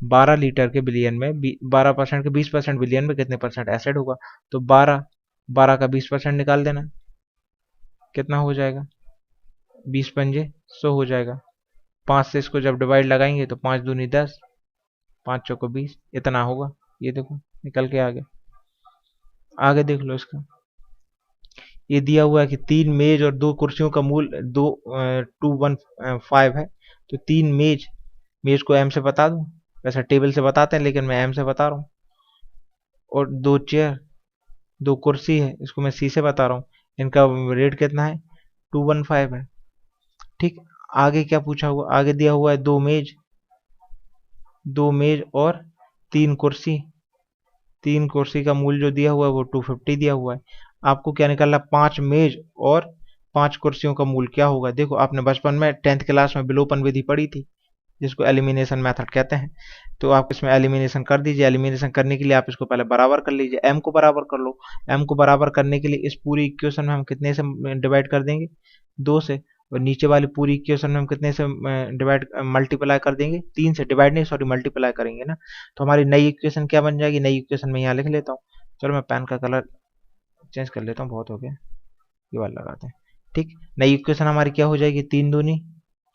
12 लीटर के बिलियन में 12% के 20% बिलियन में कितने परसेंट एसिड होगा? तो 12, 12 का 20% निकाल देना, कितना हो जाएगा? 20 पंजे 100 हो जाएगा। 5 से इसको जब डिवाइड लगाएंगे तो 5 दूनी 10, 5 चौको 20, इतना होगा। ये देखो निकल के आ गया। आगे देख लो इसका। ये दिया हुआ है कि 3 मेज और 2 कुर्सियों का मूल 215 है। तो 3 मेज, मेज को एम से बता दूं, वैसे टेबल से बताते हैं लेकिन मैं एम से बता रहा हूँ। और 2 चेयर, 2 कुर्सी है, इसको मैं सी से बता रहा हूँ। इनका रेट कितना है? 215 है। ठीक। आगे क्या पूछा हुआ? आगे दिया हुआ है 2 मेज, 2 मेज और 3 कुर्सी। 3 कुर्सी का मूल जो दिया हुआ है वो 250 दिया हुआ है। आपको क्या निकालना? 5 मेज और 5 कुर्सियों का मूल क्या होगा? देखो आपने बचपन में 10th क्लास में विलोपन विधि पढ़ी थी, जिसको एलिमिनेशन मेथड कहते हैं। तो आप इसमें एलिमिनेशन कर दीजिए। एलिमिनेशन करने के लिए आप इसको पहले बराबर कर लीजिए, एम को बराबर कर लो। एम को बराबर करने के लिए इस पूरी इक्वेशन में हम कितने से डिवाइड कर देंगे? 2 से। और नीचे वाली पूरी इक्वेशन में हम कितने से डिवाइड मल्टीप्लाई कर देंगे? 3 से। डिवाइड नहीं, सॉरी, मल्टीप्लाई करेंगे ना। तो हमारी नई इक्वेशन क्या बन जाएगी? नई इक्वेशन में यहाँ लिख लेता हूँ। चलो मैं पेन का कलर चेंज कर लेता हूँ, बहुत हो गया, ये वाला लगाते हैं। ठीक। नई इक्वेशन हमारी क्या हो जाएगी? 3 दूनी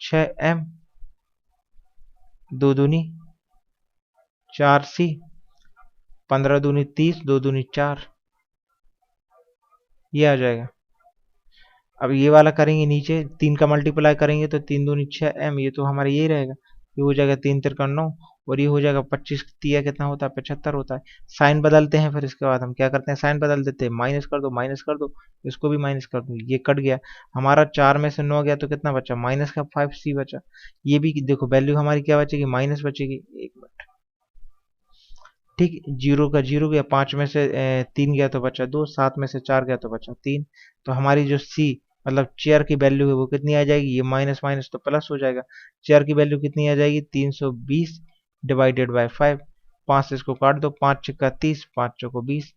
6m, 2 दूनी 4c, 15 दूनी 30, 2 दूनी 4, ये आ जाएगा। अब ये वाला करेंगे, नीचे 3 का मल्टीप्लाई करेंगे तो 3 दूनी 6m, ये तो हमारा यही रहेगा। ये हो जाएगा 3 तिरका 9, और ये हो जाएगा 25 तिया कितना होता है? 75 होता है। साइन बदलते हैं, फिर इसके बाद हम क्या करते हैं? साइन बदल देते हैं। माइनस कर दो, माइनस कर दो, इसको भी माइनस कर दो, ये कट गया। हमारा 4 में से 9 गया तो कितना बचा? माइनस का 5c बचा। ये भी देखो वैल्यू हमारी क्या बचेगी? माइनस बचेगी। एक मिनट। ठीक। 0 का 0 गया, 5 में से 3 गया तो बचा 2, 7 में से 4 गया तो बचा 3। तो हमारी जो सी मतलब चेयर की वैल्यू है वो कितनी आ जाएगी? ये माइनस माइनस तो प्लस हो जाएगा। चेयर की वैल्यू कितनी आ जाएगी? 320 डिवाइडेड बाय 5। 5 से इसको काट दो, 5 छक्का 30, 5 चौको 20।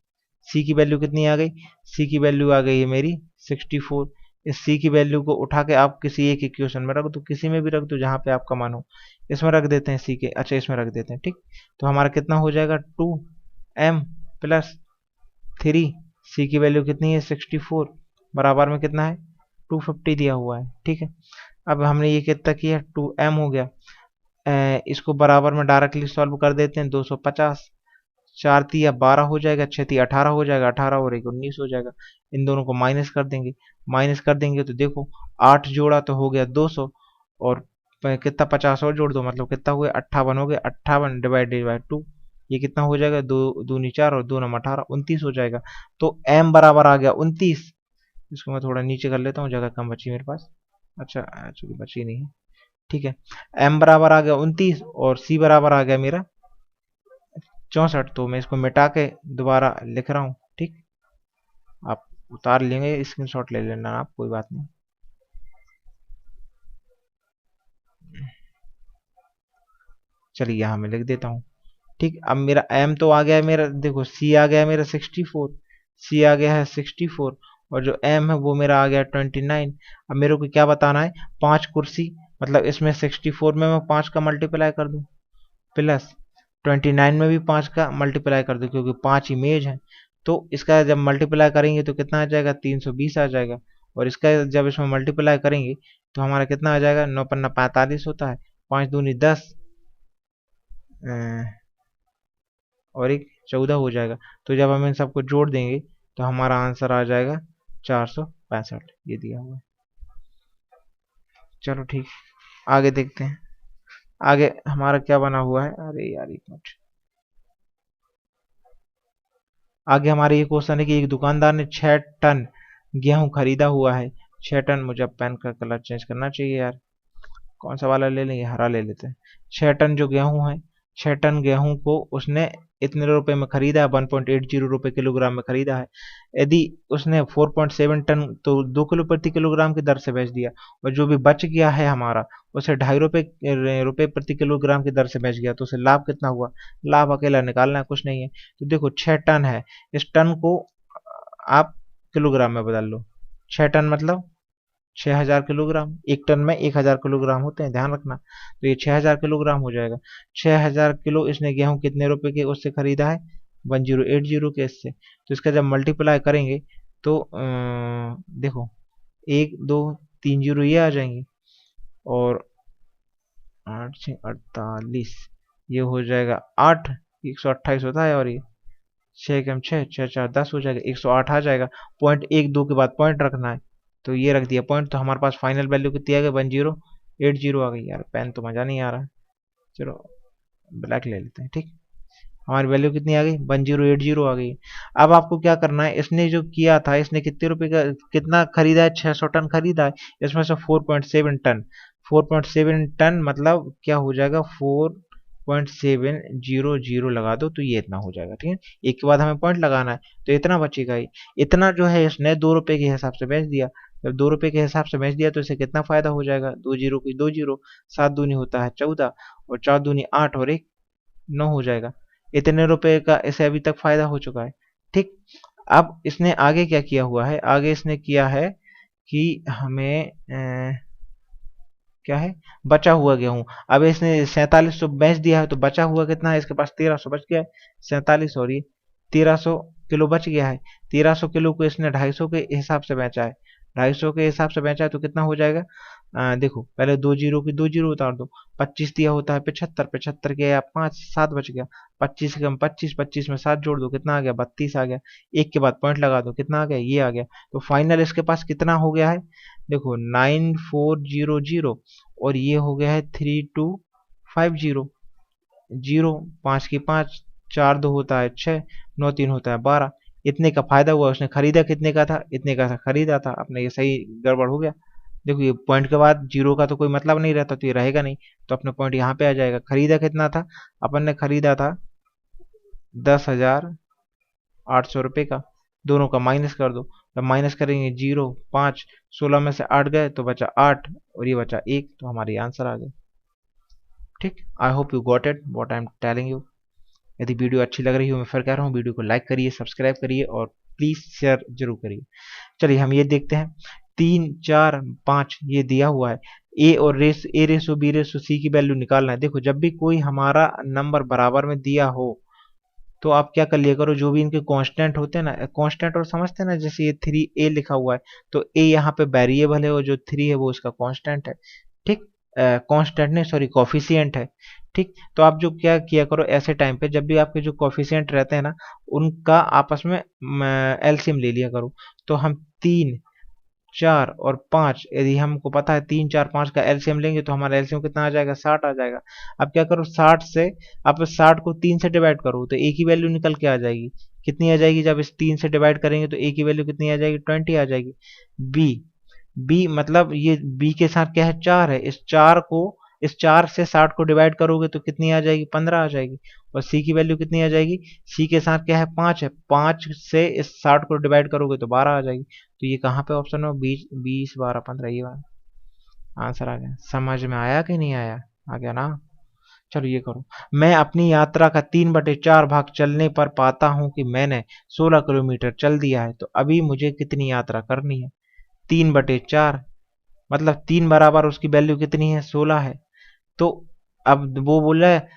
सी की वैल्यू कितनी आ गई? सी की वैल्यू आ गई है मेरी 64। इस सी की वैल्यू को उठा के आप किसी एक इक्वेशन में रख दो, किसी में भी रख दो जहां पे आपका मन हो। इसमें रख देते हैं सी के, अच्छा इसमें रख देते हैं। ठीक। तो हमारा कितना हो जाएगा? 2m प्लस 3, सी की वैल्यू कितनी है? 64, बराबर में कितना है? 250 दिया हुआ है। ठीक है। अब हमने ये कितना किया? 2m हो गया। इसको बराबर में डायरेक्टली सॉल्व कर देते हैं। 250, 4 तिया 12 हो जाएगा, 6 तिया 18 हो जाएगा, 18 और 1 19 हो जाएगा। इन दोनों को माइनस कर देंगे। माइनस कर देंगे तो देखो 8 जोड़ा तो हो गया 200, और कितना 50 और जोड़ दो, मतलब कितना हुआ? 58 हो गया। 58 डिवाइडेड बाई 2, ये कितना हो जाएगा? 2 दूनी 4 और 2 9 18, 29 हो जाएगा। तो m बराबर आ गया 29। इसको मैं थोड़ा नीचे कर लेता हूँ, जगह कम बची मेरे पास। अच्छा एक्चुअली बची नहीं है। ठीक है। m बराबर आ गया 29 और c बराबर आ गया मेरा 64। तो मैं इसको मिटा के दोबारा लिख रहा हूँ। ठीक। आप उतार लेंगे, स्क्रीनशॉट ले लेना आप, कोई बात नहीं। चलिए यहाँ मैं लिख देता हूँ। ठीक। अब मेरा m तो आ गया है मेरा, देखो c आ गया है मेरा 64, c आ गया है 64, और जो m है वो मेरा आ गया 29। अब मेरे को क्या बताना है? 5 कुर्सी, मतलब इसमें 64 में मैं 5 का मल्टीप्लाई कर दूं, प्लस 29 में भी 5 का मल्टीप्लाई कर दूं, क्योंकि 5 इमेज है। तो इसका जब मल्टीप्लाई करेंगे तो कितना आ जाएगा? 320 आ जाएगा। और इसका जब इसमें मल्टीप्लाई करेंगे तो हमारा कितना आ जाएगा? 9 पन्ना 45 होता है, 5 दूनी 10, और एक 14 हो जाएगा। तो जब हम इन सबको जोड़ देंगे तो हमारा आंसर आ जाएगा 465, ये दिया हुआ है। चलो ठीक, आगे देखते हैं। आगे हमारा क्या बना हुआ है? अरे यार एक मिनट। आगे हमारे ये क्वेश्चन है कि एक दुकानदार ने 6 टन गेहूं खरीदा हुआ है। 6 टन, मुझे अब पेन का कलर चेंज करना चाहिए यार। कौन सा वाला ले लेंगे? हरा ले लेते हैं। 6 टन जो गेहूं है, 6 टन गेहूं को उसने इतने रुपए में खरीदा है, 1.80 रुपए किलोग्राम में खरीदा है। यदि उसने 4.7 टन तो 2 किलो प्रति किलोग्राम की दर से बेच दिया, और जो भी बच गया है हमारा उसे 2.5 रुपए प्रति किलोग्राम की दर से बेच गया, तो उसे लाभ कितना हुआ? लाभ अकेला निकालना है, कुछ नहीं है। तो देखो 6 टन है, इस टन को आप किलोग्राम में बदल लो। 6 टन मतलब 6000 किलोग्राम। एक टन में 1000 किलोग्राम होते हैं, ध्यान रखना। तो ये 6000 किलोग्राम हो जाएगा। 6000 किलो इसने गेहूं कितने रुपए के उससे खरीदा है? 1080 के इससे। तो इसका जब मल्टीप्लाई करेंगे तो देखो, 1 2 3 जीरो ये आ जाएंगे, और 8 6 48, ये हो जाएगा 8, 128 होता है, और ये 6 एकम 6, 6 4 10 हो जाएगा, 108 आ जाएगा। 0.12 के बाद पॉइंट रखना है, तो ये रख दिया पॉइंट। तो हमारे पास फाइनल वैल्यू कितनी आ गई? 1080 आ गई। यार पेन तो मजा नहीं आ रहा है, चलो ब्लैक ले लेते हैं। ठीक, हमारी वैल्यू कितनी आ गई? 1080 आ गई। अब आपको क्या करना है, इसने जो किया था, इसने कितने रुपए का कितना खरीदा है? 600 टन खरीदा है। इसमें से 4.7 टन, 4.7 टन मतलब क्या हो जाएगा? 4.700 लगा दो तो ये इतना हो जाएगा। ठीक है, एक के बाद हमें पॉइंट लगाना है, तो इतना बचेगा ही। इतना जो है इसने 2 रुपए के हिसाब से बेच दिया। जब 2 रुपए के हिसाब से बेच दिया तो इसे कितना फायदा हो जाएगा? 2 जीरो की 2 जीरो, 7 दूनी होता है 14, और 4 दूनी 8, और 1 9 हो जाएगा। इतने रुपए का इसे अभी तक फायदा हो चुका है। ठीक, अब इसने आगे क्या किया हुआ है? आगे इसने किया है कि हमें क्या है? बचा हुआ गेहूं। अब इसने 4700 बेच दिया है, तो बचा हुआ कितना है? इसके पास 1300 बच गया है। 47, और ये 1300 किलो बच गया है। 1300 किलो को इसने 250 के हिसाब से बेचा है। 250 के हिसाब से बेचा है तो कितना हो जाएगा? देखो, पहले 2 जीरो की 2 जीरो उतार दो। 25 दिया होता है 75, 75 के या 5, 7 बच गया। 25 के हम 25, 25 में 7 जोड़ दो, कितना आ गया? 32 आ गया। एक के बाद पॉइंट लगा दो, कितना आ गया? ये आ गया। तो फाइनल इसके पास कितना हो गया है? देखो, 9400, और ये हो गया है 3250। जीरो, 5 की 5, 4 2 होता है 6, 9 3 होता है 12। इतने का फायदा हुआ। उसने खरीदा कितने का था? इतने का था खरीदा था अपने, ये सही गड़बड़ हो गया। देखो, ये पॉइंट के बाद जीरो का तो कोई मतलब नहीं रहता, तो ये रहेगा नहीं, तो अपने पॉइंट यहाँ पे आ जाएगा। खरीदा कितना था? अपन ने खरीदा था 10,800 रुपये का। दोनों का माइनस कर दो, जब माइनस करेंगे 0 5, 16 में से 8 गए तो बचा 8, और ये बचा 1, तो हमारी आंसर आ गई। ठीक, I hope you got it what I am telling you. यदि वीडियो अच्छी लग रही हो, मैं फिर कह रहा हूँ, वीडियो को लाइक करिए, सब्सक्राइब करिए, और प्लीज शेयर जरूर करिए। चलिए हम ये देखते हैं, 3 4 5 ये दिया हुआ है। ए रेसो बी रेसो सी की वैल्यू निकालना है। देखो, जब भी कोई हमारा नंबर बराबर में दिया हो, तो आप क्या कर लिया करो, जो भी इनके कांस्टेंट होते हैं ना, कांस्टेंट और समझते हैं ना, जैसे ये 3a लिखा हुआ है, तो a यहाँ पे वेरिएबल है, और जो 3 है वो उसका कांस्टेंट है। ठीक, कांस्टेंट नहीं, सॉरी, कॉफिशिएंट है। ठीक, तो आप जो क्या किया करो, ऐसे टाइम पे जब भी आपके जो कॉफिशिएंट रहते हैं ना, उनका आपस में एलसीएम ले लिया करो। तो हम 3 4 और 5, यदि हमको पता है 3 4 5 का एलसीएम लेंगे तो हमारा एलसीएम कितना आ जाएगा? 60 आ जाएगा। अब क्या करो, 60 से आप 60 को 3 से डिवाइड करो तो ए की वैल्यू निकल के आ जाएगी। कितनी आ जाएगी? जब इस 3 से डिवाइड करेंगे तो ए की वैल्यू कितनी आ जाएगी? 20 आ जाएगी। बी, बी मतलब ये बी के साथ क्या है? 4 है। इस 4 से 60 को डिवाइड करोगे तो कितनी आ जाएगी? 15 आ जाएगी। और सी की वैल्यू कितनी आ जाएगी? सी के साथ क्या है? 5 है। 5 से इस 60 को डिवाइड करोगे तो 12 आ जाएगी। तो ये कहाँ पे ऑप्शन है? 20 20 12 15, ये वाला आंसर आ गया। समझ में आया कि नहीं आया? आ गया ना? चलो ये करो, मैं अपनी यात्रा का 3/4 भाग चलने पर पाता हूं कि मैंने 16 किलोमीटर चल दिया है, तो अभी मुझे कितनी यात्रा करनी है? 3/4 मतलब 3 बराबर उसकी वैल्यू कितनी है? 16 है। तो अब वो बोल रहा है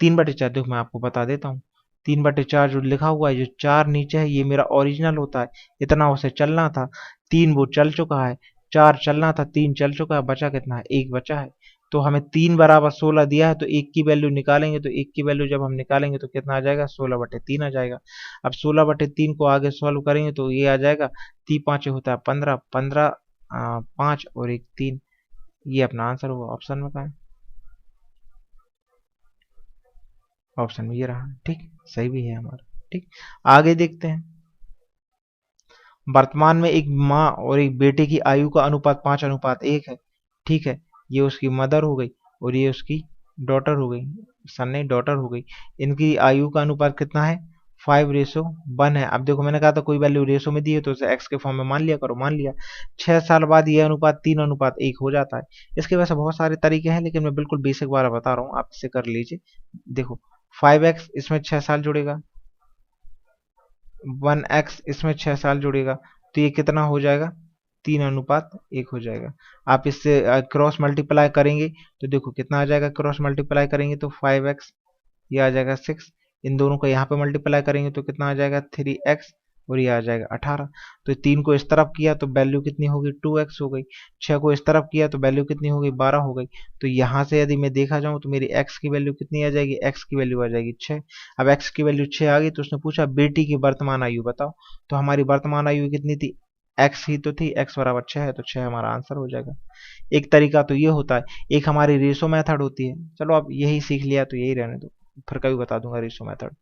3/4। देखो मैं आपको बता देता हूँ, 3/4 जो लिखा हुआ है, जो 4 नीचे है, ये मेरा ओरिजिनल होता है। इतना उसे चलना था। 3 वो चल चुका है, 4 चलना था, 3 चल चुका है, बचा कितना है? 1 बचा है। तो हमें 3 बराबर 16 दिया है, तो 1 की वैल्यू निकालेंगे, तो 1 की वैल्यू जब हम निकालेंगे तो कितना आ जाएगा? 16/3 आ जाएगा। अब 16/3 को आगे सॉल्व करेंगे तो ये आ जाएगा, 3 5 होता है 15, 15 5 और 1 3। ये अपना आंसर हुआ। ऑप्शन में कहा है? ऑप्शन में ये रहा। ठीक, सही भी है हमारा। ठीक, आगे देखते हैं। वर्तमान में एक माँ और एक बेटे की आयु का अनुपात 5:1 है। ठीक है, ये उसकी मदर हो गई और ये उसकी डॉटर हो गई, सन नहीं डॉटर हो गई। इनकी आयु का अनुपात कितना है? 5:1 है। अब देखो, मैंने कहा था कोई वैल्यू रेशो में दी है तो उसे एक्स के फॉर्म में मान लिया करो, मान लिया। 6 साल बाद ये अनुपात 3:1 हो जाता है। इसके वैसे बहुत सारे तरीके हैं, लेकिन मैं बिल्कुल बेसिक वाला बता रहा हूँ, आप इसे कर लीजिए। देखो, 5x इसमें 6 साल जुड़ेगा, 1x इसमें 6 साल जुड़ेगा, तो ये कितना हो जाएगा? 3:1 हो जाएगा। आप इससे क्रॉस मल्टीप्लाई करेंगे तो देखो कितना आ जाएगा, क्रॉस मल्टीप्लाई करेंगे तो 5x, ये आ जाएगा 6। इन दोनों को यहाँ पे मल्टीप्लाई करेंगे तो कितना आ जाएगा 3x, और ये आ जाएगा 18। तो 3 को इस तरफ किया तो वैल्यू कितनी होगी 2x हो गई। 6 को इस तरफ किया तो वैल्यू कितनी हो गई 12 हो गई। तो यहाँ से यदि मैं देखा जाऊँ तो मेरी x की वैल्यू कितनी आ जाएगी, x की वैल्यू आ जाएगी 6। अब x की वैल्यू 6 आ गई तो उसने पूछा बेटी की वर्तमान आयु बताओ। तो हमारी वर्तमान आयु कितनी थी, x ही तो थी, x बराबर 6 है तो 6 हमारा आंसर हो जाएगा। एक तरीका तो ये होता है, एक हमारी रेशो मेथड होती है। चलो अब यही सीख लिया तो यही रहने दो, फिर कभी बता दूंगा रेशो मेथड।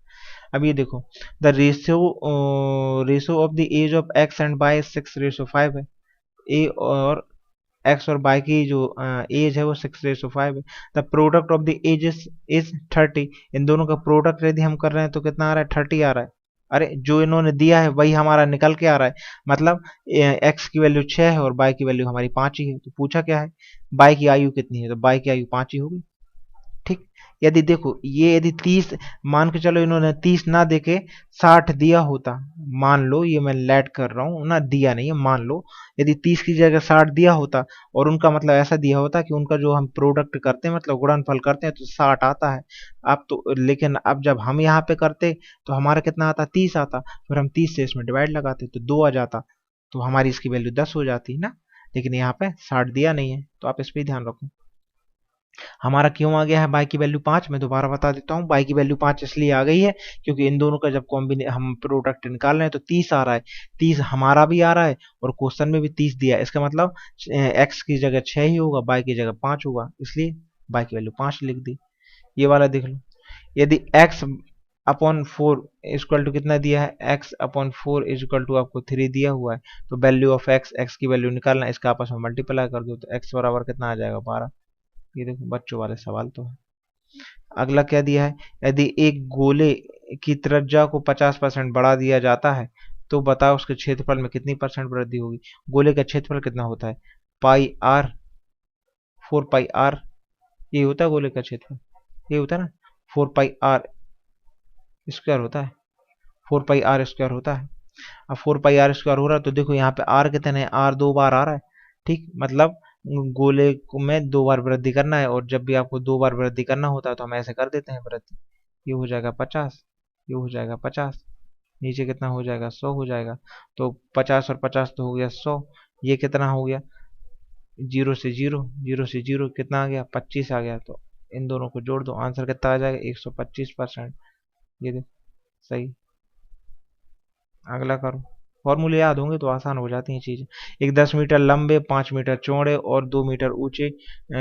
अब ये देखो, the ratio of the age of X and Y 6:5 है। ए और एक्स और वाई की जो एज है वो 6:5 है। The product of the age is 30। इन दोनों का प्रोडक्ट यदि हम कर रहे हैं तो कितना आ रहा है 30 आ रहा है। अरे जो इन्होंने दिया है वही हमारा निकल के आ रहा है, मतलब एक्स की वैल्यू 6 है और वाई की वैल्यू हमारी 5 ही है। तो पूछा क्या है, वाई की आयु कितनी है, तो वाई की आयु 5 ही होगी। ठीक, यदि देखो ये यदि 30, मान के चलो इन्होंने 30 ना देके 60 दिया होता, मान लो ये मैं लेट कर रहा हूँ ना, दिया नहीं है, मान लो यदि 30 की जगह 60 दिया होता और उनका मतलब ऐसा दिया होता कि उनका जो हम प्रोडक्ट करते हैं मतलब गुणनफल करते हैं तो 60 आता है। अब तो लेकिन अब जब हम यहाँ पे करते तो हमारा कितना आता, 30 आता, फिर हम 30 से इसमें डिवाइड लगाते तो 2 आ जाता, तो हमारी इसकी वैल्यू 10 हो जाती है ना। लेकिन यहाँ पे 60 दिया नहीं है, तो आप इस पर ध्यान रखो। हमारा क्यों आ गया है बाई की वैल्यू 5, मैं दोबारा बता देता हूँ। बाई की वैल्यू 5 इसलिए आ गई है क्योंकि इन दोनों का जब हम प्रोडक्ट निकाल रहे हैं तो 30 आ रहा है, 30 हमारा भी आ रहा है और क्वेश्चन में भी 30 दिया है। इसका मतलब एक्स की जगह 6 ही होगा, बाई की जगह 5 होगा, इसलिए बाई की वैल्यू 5 लिख दी। ये वाला देख लो, यदि x अपॉन 4 इक्वल टू कितना दिया है, x अपॉन 4 इक्वल टू आपको 3 दिया हुआ है, तो वैल्यू ऑफ x की वैल्यू निकालना, इसका आपस में मल्टीप्लाई कर दो तो x बराबर कितना आ जाएगा 12। ये देखो बच्चों वाले सवाल तो है। अगला क्या दिया है, यदि एक गोले की त्रिज्या को 50% बढ़ा दिया जाता है तो बताओ उसके क्षेत्रफल में कितनी परसेंट वृद्धि होगी। गोले का क्षेत्रफल कितना होता है, पाई आर, 4 पाई आर, ये होता है गोले का क्षेत्रफल, ये होता है ना 4 पाई आर स्क्वायर होता है, 4 पाई आर स्क्वायर होता है। अब 4 पाई आर स्क्वायर हो रहा है तो देखो यहाँ पे आर कितने हैं, आर 2 बार आ रहा है। ठीक, मतलब गोले को में 2 बार वृद्धि करना है और जब भी आपको 2 बार वृद्धि करना होता है तो हम ऐसे कर देते हैं वृद्धि। ये हो जाएगा 50, ये हो जाएगा 50, नीचे कितना हो जाएगा 100 हो जाएगा। तो 50 और 50 तो हो गया 100, ये कितना हो गया, जीरो से जीरो, जीरो से जीरो कितना आ गया 25 आ गया। तो इन दोनों को जोड़ दो, आंसर कितना आ जाएगा 125%। ये देखो सही। अगला करो, फॉर्मूले याद होंगे तो आसान हो जाती हैं चीजें। एक 10 मीटर लंबे, 5 मीटर चौड़े और 2 मीटर ऊंचे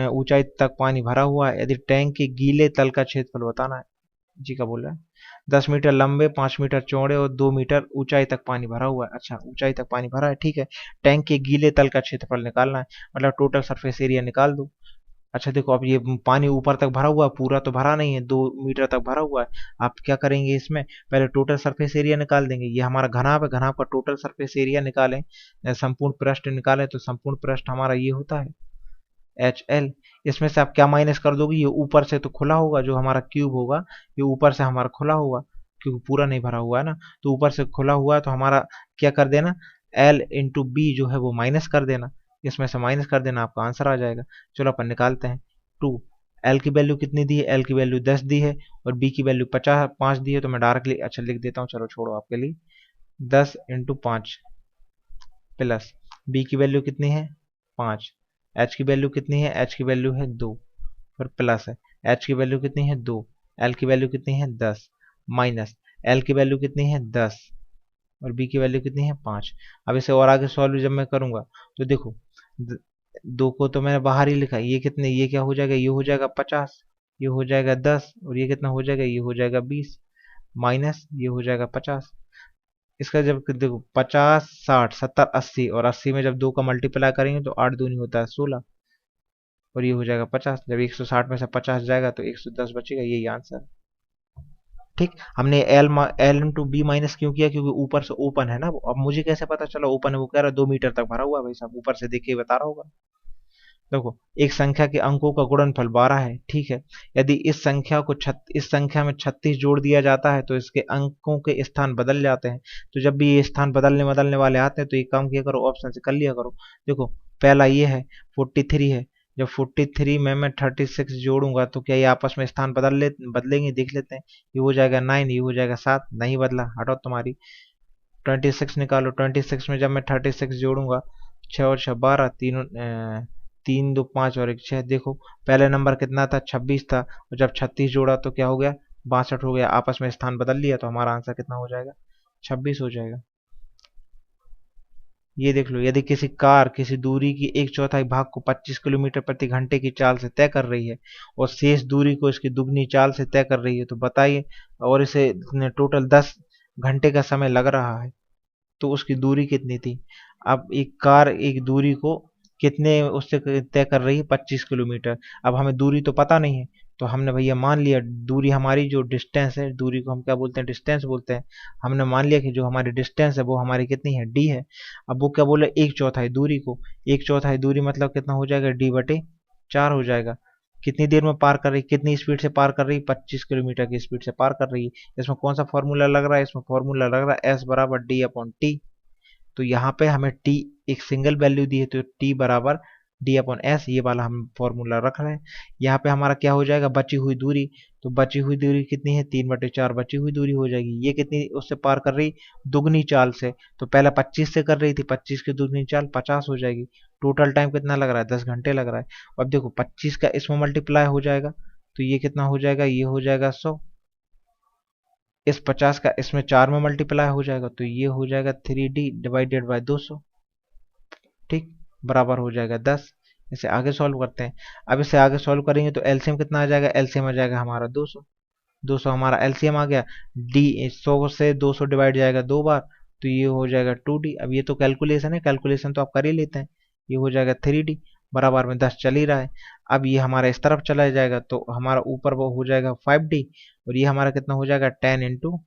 ऊंचाई तक पानी भरा हुआ है, यदि टैंक के गीले तल का क्षेत्रफल बताना है। जी का बोल रहा है, 10 मीटर लंबे, 5 मीटर चौड़े और 2 मीटर ऊंचाई तक पानी भरा हुआ है। अच्छा, ऊंचाई तक पानी भरा है, ठीक है। टैंक के गीले तल का क्षेत्रफल निकालना है, मतलब टोटल सरफेस एरिया निकाल दो। अच्छा देखो, अब ये पानी ऊपर तक भरा हुआ है, पूरा तो भरा नहीं है, 2 मीटर तक भरा हुआ है। आप क्या करेंगे, इसमें पहले टोटल सरफेस एरिया निकाल देंगे। ये हमारा घनाभ है, घनाभ का टोटल सरफेस एरिया निकालें, संपूर्ण पृष्ठ निकालें तो संपूर्ण पृष्ठ हमारा ये होता है HL। इसमें से आप क्या माइनस कर दोगे, ये ऊपर से तो खुला होगा, जो हमारा क्यूब होगा ये ऊपर से हमारा खुला होगा क्योंकि पूरा नहीं भरा हुआ है ना, तो ऊपर से खुला हुआ है तो हमारा क्या कर देना, L इंटू बी जो है वो माइनस कर देना, इसमें से माइनस कर देना, आपका आंसर आ जाएगा। चलो अपन निकालते हैं। 2, एल की वैल्यू कितनी दी है, एल की वैल्यू 10 दी है और बी की वैल्यू 5 दी है, तो मैं डायरेक्टली अच्छा लिख देता हूँ, चलो छोड़ो आपके लिए, 10 इंटू 5 प्लस बी की वैल्यू कितनी है 5, एच की वैल्यू कितनी है, एच की वैल्यू है 2, फिर प्लस है एच की वैल्यू कितनी है 2, एल की वैल्यू कितनी है 10, माइनस एल की वैल्यू कितनी है 10 और बी की वैल्यू कितनी है 5। अब इसे और आगे सॉल्व जब मैं करूंगा तो देखो, 2 को तो मैंने बाहर ही लिखा, ये कितने, ये क्या हो जाएगा, ये हो जाएगा 50, ये हो जाएगा 10 और ये कितना हो जाएगा, ये हो जाएगा 20, माइनस ये हो जाएगा 50। इसका जब देखो 50, 60, 70, 80 और 80 में जब 2 का मल्टीप्लाई करेंगे तो 8 दूनी होता है 16 और ये हो जाएगा 50। जब 160 में से 50 जाएगा तो 110 बचेगा, यही आंसर। ठीक, हमने एल इंटू बी माइनस क्यों किया, क्योंकि ऊपर से ओपन है ना। अब मुझे कैसे पता चला ओपन है, वो कह रहा है 2 मीटर तक भरा हुआ है, भाई साहब ऊपर से देख के बता रहा होगा। देखो एक संख्या के अंकों का गुणनफल 12 है, ठीक है। यदि इस संख्या में 36 जोड़ दिया जाता है तो इसके अंकों के स्थान बदल जाते हैं। तो जब भी ये स्थान बदलने बदलने वाले आते हैं तो ये काम किया करो, ऑप्शन से कर लिया करो। देखो पहला ये है 43 है, जब 43 में मैं 36 जोड़ूंगा तो क्या ये आपस में स्थान बदलेंगे, देख लेते हैं। ये हो जाएगा 9, ये हो जाएगा 7, नहीं बदला, हटाओ तुम्हारी। 26 निकालो, 26 में जब मैं 36 जोड़ूंगा, 6 और 6 12, तीनों 3 2 5 और 1 6। देखो पहले नंबर कितना था, 26 था, और जब 36 जोड़ा तो क्या हो गया, 62 हो गया। आपस में स्थान बदल लिया तो हमारा आंसर कितना हो जाएगा, 26 हो जाएगा। ये देख लो, यदि किसी कार किसी दूरी की 1/4 भाग को 25 किलोमीटर प्रति घंटे की चाल से तय कर रही है और शेष दूरी को इसकी दुगनी चाल से तय कर रही है, तो बताइए, और इसे टोटल 10 घंटे का समय लग रहा है, तो उसकी दूरी कितनी थी। अब एक कार एक दूरी को कितने उससे तय कर रही है, 25 किलोमीटर। अब हमें दूरी तो पता नहीं है, तो हमने भैया मान लिया दूरी हमारी, जो डिस्टेंस है, दूरी को हम क्या बोलते हैं, डिस्टेंस बोलते हैं। हमने मान लिया कि जो हमारी डिस्टेंस है वो हमारी कितनी है, डी है। अब वो क्या बोले, 1/4 दूरी को, 1/4 दूरी मतलब कितना हो जाएगा, D/4 हो जाएगा। कितनी देर में पार कर रही, कितनी स्पीड से पार कर रही, 25 किलोमीटर की स्पीड से पार कर रही है। इसमें कौन सा फॉर्मूला लग रहा है, इसमें फॉर्मूला लग रहा है S बराबर D/T। तो यहाँ पे हमें टी एक सिंगल वैल्यू दी है, तो टी बराबर D/S, ये वाला हम फॉर्मूला रख रहे हैं। यहाँ पे हमारा क्या हो जाएगा, बची हुई दूरी। तो बची हुई दूरी कितनी है, 3/4 बची हुई दूरी हो जाएगी। ये कितनी उससे पार कर रही, दुगनी चाल से। तो पहले 25 से कर रही थी, 25 की दुगनी चाल 50 हो जाएगी। टोटल टाइम कितना लग रहा है, 10 घंटे लग रहा है। अब देखो 25 का इसमें मल्टीप्लाई हो जाएगा, तो ये कितना हो जाएगा, ये हो जाएगा 100। इस 50 का इसमें 4 में मल्टीप्लाई हो जाएगा, तो ये हो जाएगा 3D/200, ठीक, बराबर हो जाएगा 10। इसे आगे सॉल्व करते हैं। अब इसे आगे सॉल्व करेंगे तो एलसीएम कितना आ जाएगा, एलसीएम आ जाएगा हमारा 200। 200 हमारा एलसीएम आ गया। डी 100 से 200 डिवाइड जाएगा 2 बार, तो ये हो जाएगा 2D। अब ये तो कैलकुलेशन है, कैलकुलेशन तो आप कर ही लेते हैं। ये हो जाएगा 3D, बराबर में 10 चल ही रहा है। अब ये हमारा इस तरफ चला जाएगा तो हमारा ऊपर वो हो जाएगा 5D, और ये हमारा कितना हो जाएगा 10 इंटू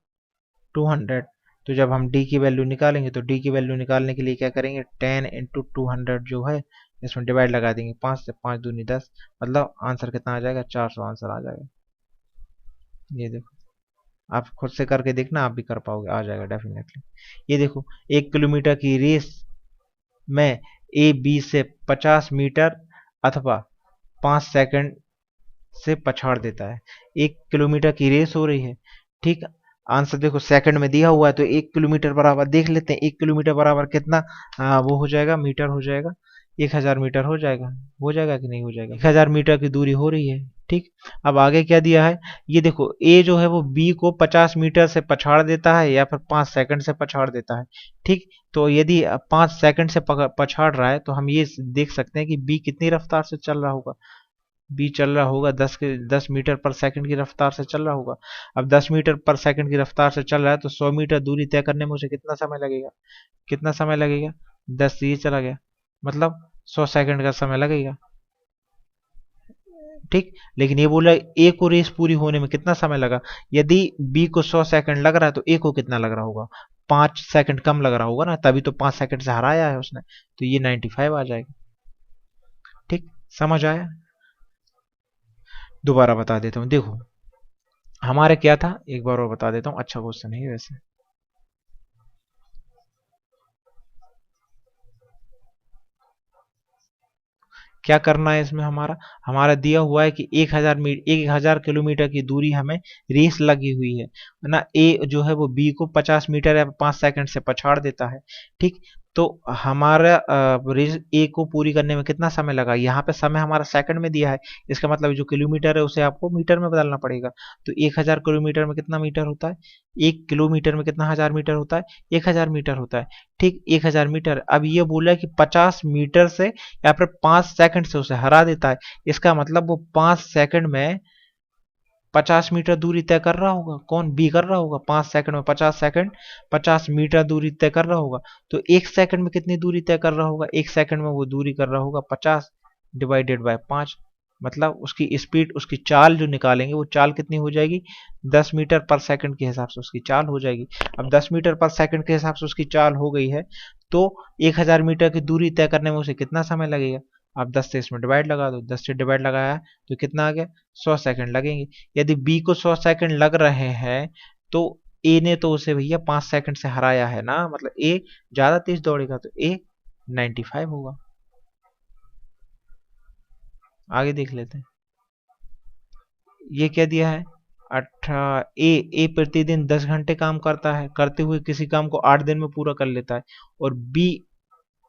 200। तो जब हम d की वैल्यू निकालेंगे तो d की वैल्यू निकालने के लिए क्या करेंगे, 10 इंटू 200 जो है इसमें डिवाइड लगा देंगे, 5 से, 5 दूनी 10, मतलब आंसर कितना आ जाएगा, 400 आंसर आ जाएगा। ये देखो, आप खुद से करके देखना, आप भी कर पाओगे, आ जाएगा डेफिनेटली। ये देखो 1 किलोमीटर की रेस में ए बी से 50 मीटर अथवा 5 सेकंड से पछाड़ देता है। 1 किलोमीटर की रेस हो रही है, ठीक। आंसर देखो सेकंड में दिया हुआ है, तो 1 किलोमीटर बराबर देख लेते हैं, 1 किलोमीटर बराबर कितना, वो हो जाएगा, मीटर हो जाएगा, 1000 मीटर हो जाएगा कि नहीं हो जाएगा, 1000 मीटर की दूरी हो रही है, ठीक। अब आगे क्या दिया है, ये देखो ए जो है वो बी को 50 मीटर से पछाड़ देता है या फिर 5 सेकंड से पछाड़ देता है, ठीक। तो यदि 5 सेकंड से पछाड़ रहा है तो हम ये देख सकते हैं कि बी कितनी रफ्तार से चल रहा होगा, बी चल रहा होगा 10 मीटर पर सेकंड की रफ्तार से चल रहा होगा। अब 10 मीटर पर सेकंड की रफ्तार से चल रहा है तो 100 मीटर दूरी तय करने में उसे कितना समय लगेगा, कितना समय लगेगा, 10 से ये चला गया, मतलब 100 सेकंड का समय लगेगा, ठीक। लेकिन ये बोला ए को रेस पूरी होने में कितना समय लगा, यदि बी को 100 सेकंड लग रहा है तो ए को कितना लग रहा होगा, 5 सेकंड कम लग रहा होगा ना, तभी तो 5 सेकंड से हराया है उसने, तो ये 95 आ जाएगा, ठीक। समझ आया, दोबारा बता देता हूँ। देखो हमारे क्या था, एक बार और बता देता हूँ, अच्छा क्वेश्चन है वैसे। क्या करना है इसमें, हमारा हमारा दिया हुआ है कि 1000 किलोमीटर की दूरी हमें रेस लगी हुई है ना। ए जो है वो बी को 50 मीटर या 5 सेकंड से पछाड़ देता है, ठीक। तो हमारा रेस ए को पूरी करने में कितना समय लगा, यहाँ पे समय हमारा सेकंड में दिया है, इसका मतलब जो किलोमीटर है उसे आपको मीटर में बदलना पड़ेगा। तो 1000 किलोमीटर में कितना मीटर होता है, 1 किलोमीटर में कितना 1000 मीटर होता है, 1000 मीटर होता है, ठीक। 1000 मीटर, अब ये बोला कि 50 मीटर से या फिर 5 सेकंड से उसे हरा देता है, इसका मतलब वो 5 सेकंड में 50 मीटर दूरी तय कर रहा होगा, कौन, बी कर रहा होगा, 5 सेकंड में 50 सेकंड, 50 मीटर दूरी तय कर रहा होगा। तो 1 सेकंड में कितनी दूरी तय कर रहा होगा, 1 सेकंड में वो दूरी कर रहा होगा 50 डिवाइडेड बाय 5, मतलब उसकी स्पीड, उसकी चाल जो निकालेंगे वो चाल कितनी हो जाएगी, 10 मीटर पर सेकंड के हिसाब से उसकी चाल हो जाएगी। अब 10 मीटर पर सेकंड के हिसाब से उसकी चाल हो गई है, तो 1000 मीटर की दूरी तय करने में उसे कितना समय लगेगा, आप 10 से इसमें डिवाइड लगा दो, 10 से डिवाइड लगाया तो कितना आ गया, 100 सेकंड लगेंगे। यदि बी को 100 सेकंड लग रहे हैं तो ए ने तो उसे भैया 5 सेकंड से हराया है ना, मतलब ए ज्यादा तेज दौड़ेगा तो ए 95 होगा। आगे देख लेते हैं। ये क्या दिया है, ए प्रतिदिन 10 घंटे काम करता है, करते हुए किसी काम को 8 दिन में पूरा कर लेता है। और बी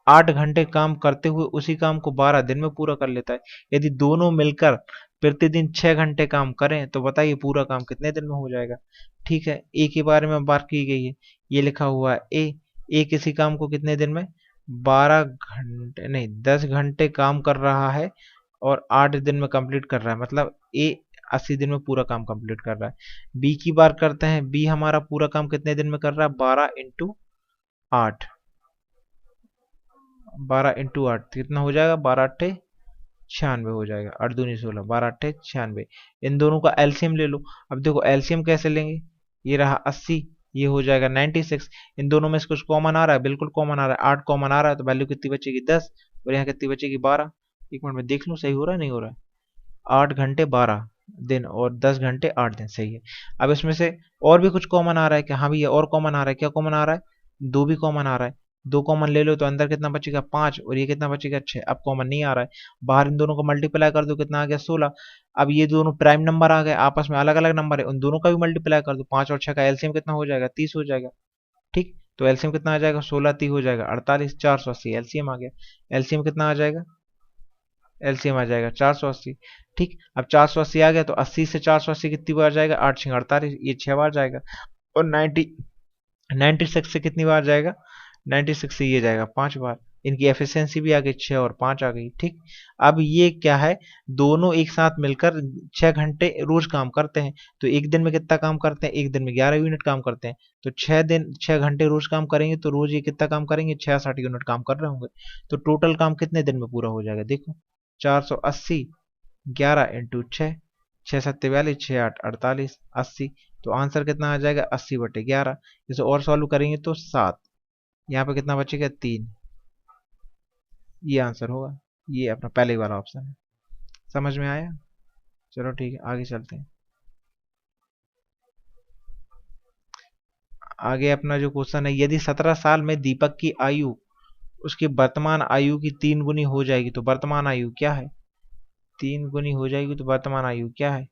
8 घंटे काम करते हुए उसी काम को 12 दिन में पूरा कर लेता है। यदि दोनों मिलकर प्रतिदिन 6 घंटे काम करें तो बताइए पूरा काम कितने दिन में हो जाएगा। ठीक है, ए के बारे में बात की गई है, ये लिखा हुआ है ए किसी काम को कितने दिन में, 12 घंटे नहीं 10 घंटे काम कर रहा है और 8 दिन में कंप्लीट कर रहा है, मतलब ए 80 दिन में पूरा काम कंप्लीट कर रहा है। बी की बात करते हैं, बी हमारा पूरा काम कितने दिन में कर रहा है, 12 × 8, 12 × 8 कितना हो जाएगा, 12×8 = 96 हो जाएगा, 8 दूनी 16, 12×8 = 96। इन दोनों का एलसीएम ले लो। अब देखो एलसीएम कैसे लेंगे, ये रहा 80, ये हो जाएगा 96। इन दोनों में से कुछ कॉमन आ रहा है, बिल्कुल कॉमन आ रहा है, 8 कॉमन आ रहा है, तो वैल्यू कितनी बचेगी, 10। और यहाँ कितनी बचेगी, 12। एक मिनट में देख लूँ सही हो रहा है नहीं हो रहा है। 8 घंटे 12 दिन और 10 घंटे 8 दिन, सही है। अब इसमें से और भी कुछ कॉमन आ रहा है क्या, हाँ भैया और कॉमन आ रहा है, क्या कॉमन आ रहा है, 2 भी कॉमन आ रहा है। 2 कॉमन ले लो तो अंदर कितना बचेगा, 5, और ये कितना बचेगा, 6। अब कॉमन नहीं आ रहा है, बाहर इन दोनों को मल्टीप्लाई कर दो, कितना आ गया, 16। अब ये दोनों प्राइम नंबर आ गए, आपस में अलग अलग नंबर है, उन दोनों का भी मल्टीप्लाई कर दो, 5 और 6 का एलसीएम कितना हो जाएगा, 30 हो जाएगा। ठीक, तो एलसीएम कितना आ जाएगा, 16 30 हो जाएगा 48, 480 एलसीएम आ गया। एलसीएम कितना आ जाएगा, एलसीएम आ जाएगा 480। ठीक, अब 480 आ गया तो 80 से 480 कितनी बार जाएगा, 8 6 48, ये 6 बार जाएगा। और 96 से कितनी बार जाएगा, 96 से ये जाएगा 5 बार। इनकी एफिशिएंसी भी आ गई, 6 और 5 आ गई। ठीक, अब ये क्या है, दोनों एक साथ मिलकर 6 घंटे रोज काम करते हैं, तो एक दिन में कितना काम करते हैं, एक दिन में 11 यूनिट काम करते हैं। तो 6 घंटे रोज काम करेंगे तो रोज ये कितना काम करेंगे, 66 यूनिट काम कर रहे होंगे। तो टोटल काम कितने दिन में पूरा हो जाएगा, देखो 480, 11 × 6, 6×7 = 42, 6×8 = 48, 80। तो आंसर कितना आ जाएगा, 80/11। इसे और सॉल्व करेंगे तो 7, यहाँ पे कितना बचेगा, 3। ये आंसर होगा, ये अपना पहले वाला ऑप्शन है। समझ में आया, चलो ठीक है आगे चलते हैं। आगे अपना जो क्वेश्चन है, यदि 17 साल में दीपक की आयु उसकी वर्तमान आयु की 3 गुनी हो जाएगी तो वर्तमान आयु क्या है, 3 गुनी हो जाएगी तो वर्तमान आयु क्या है,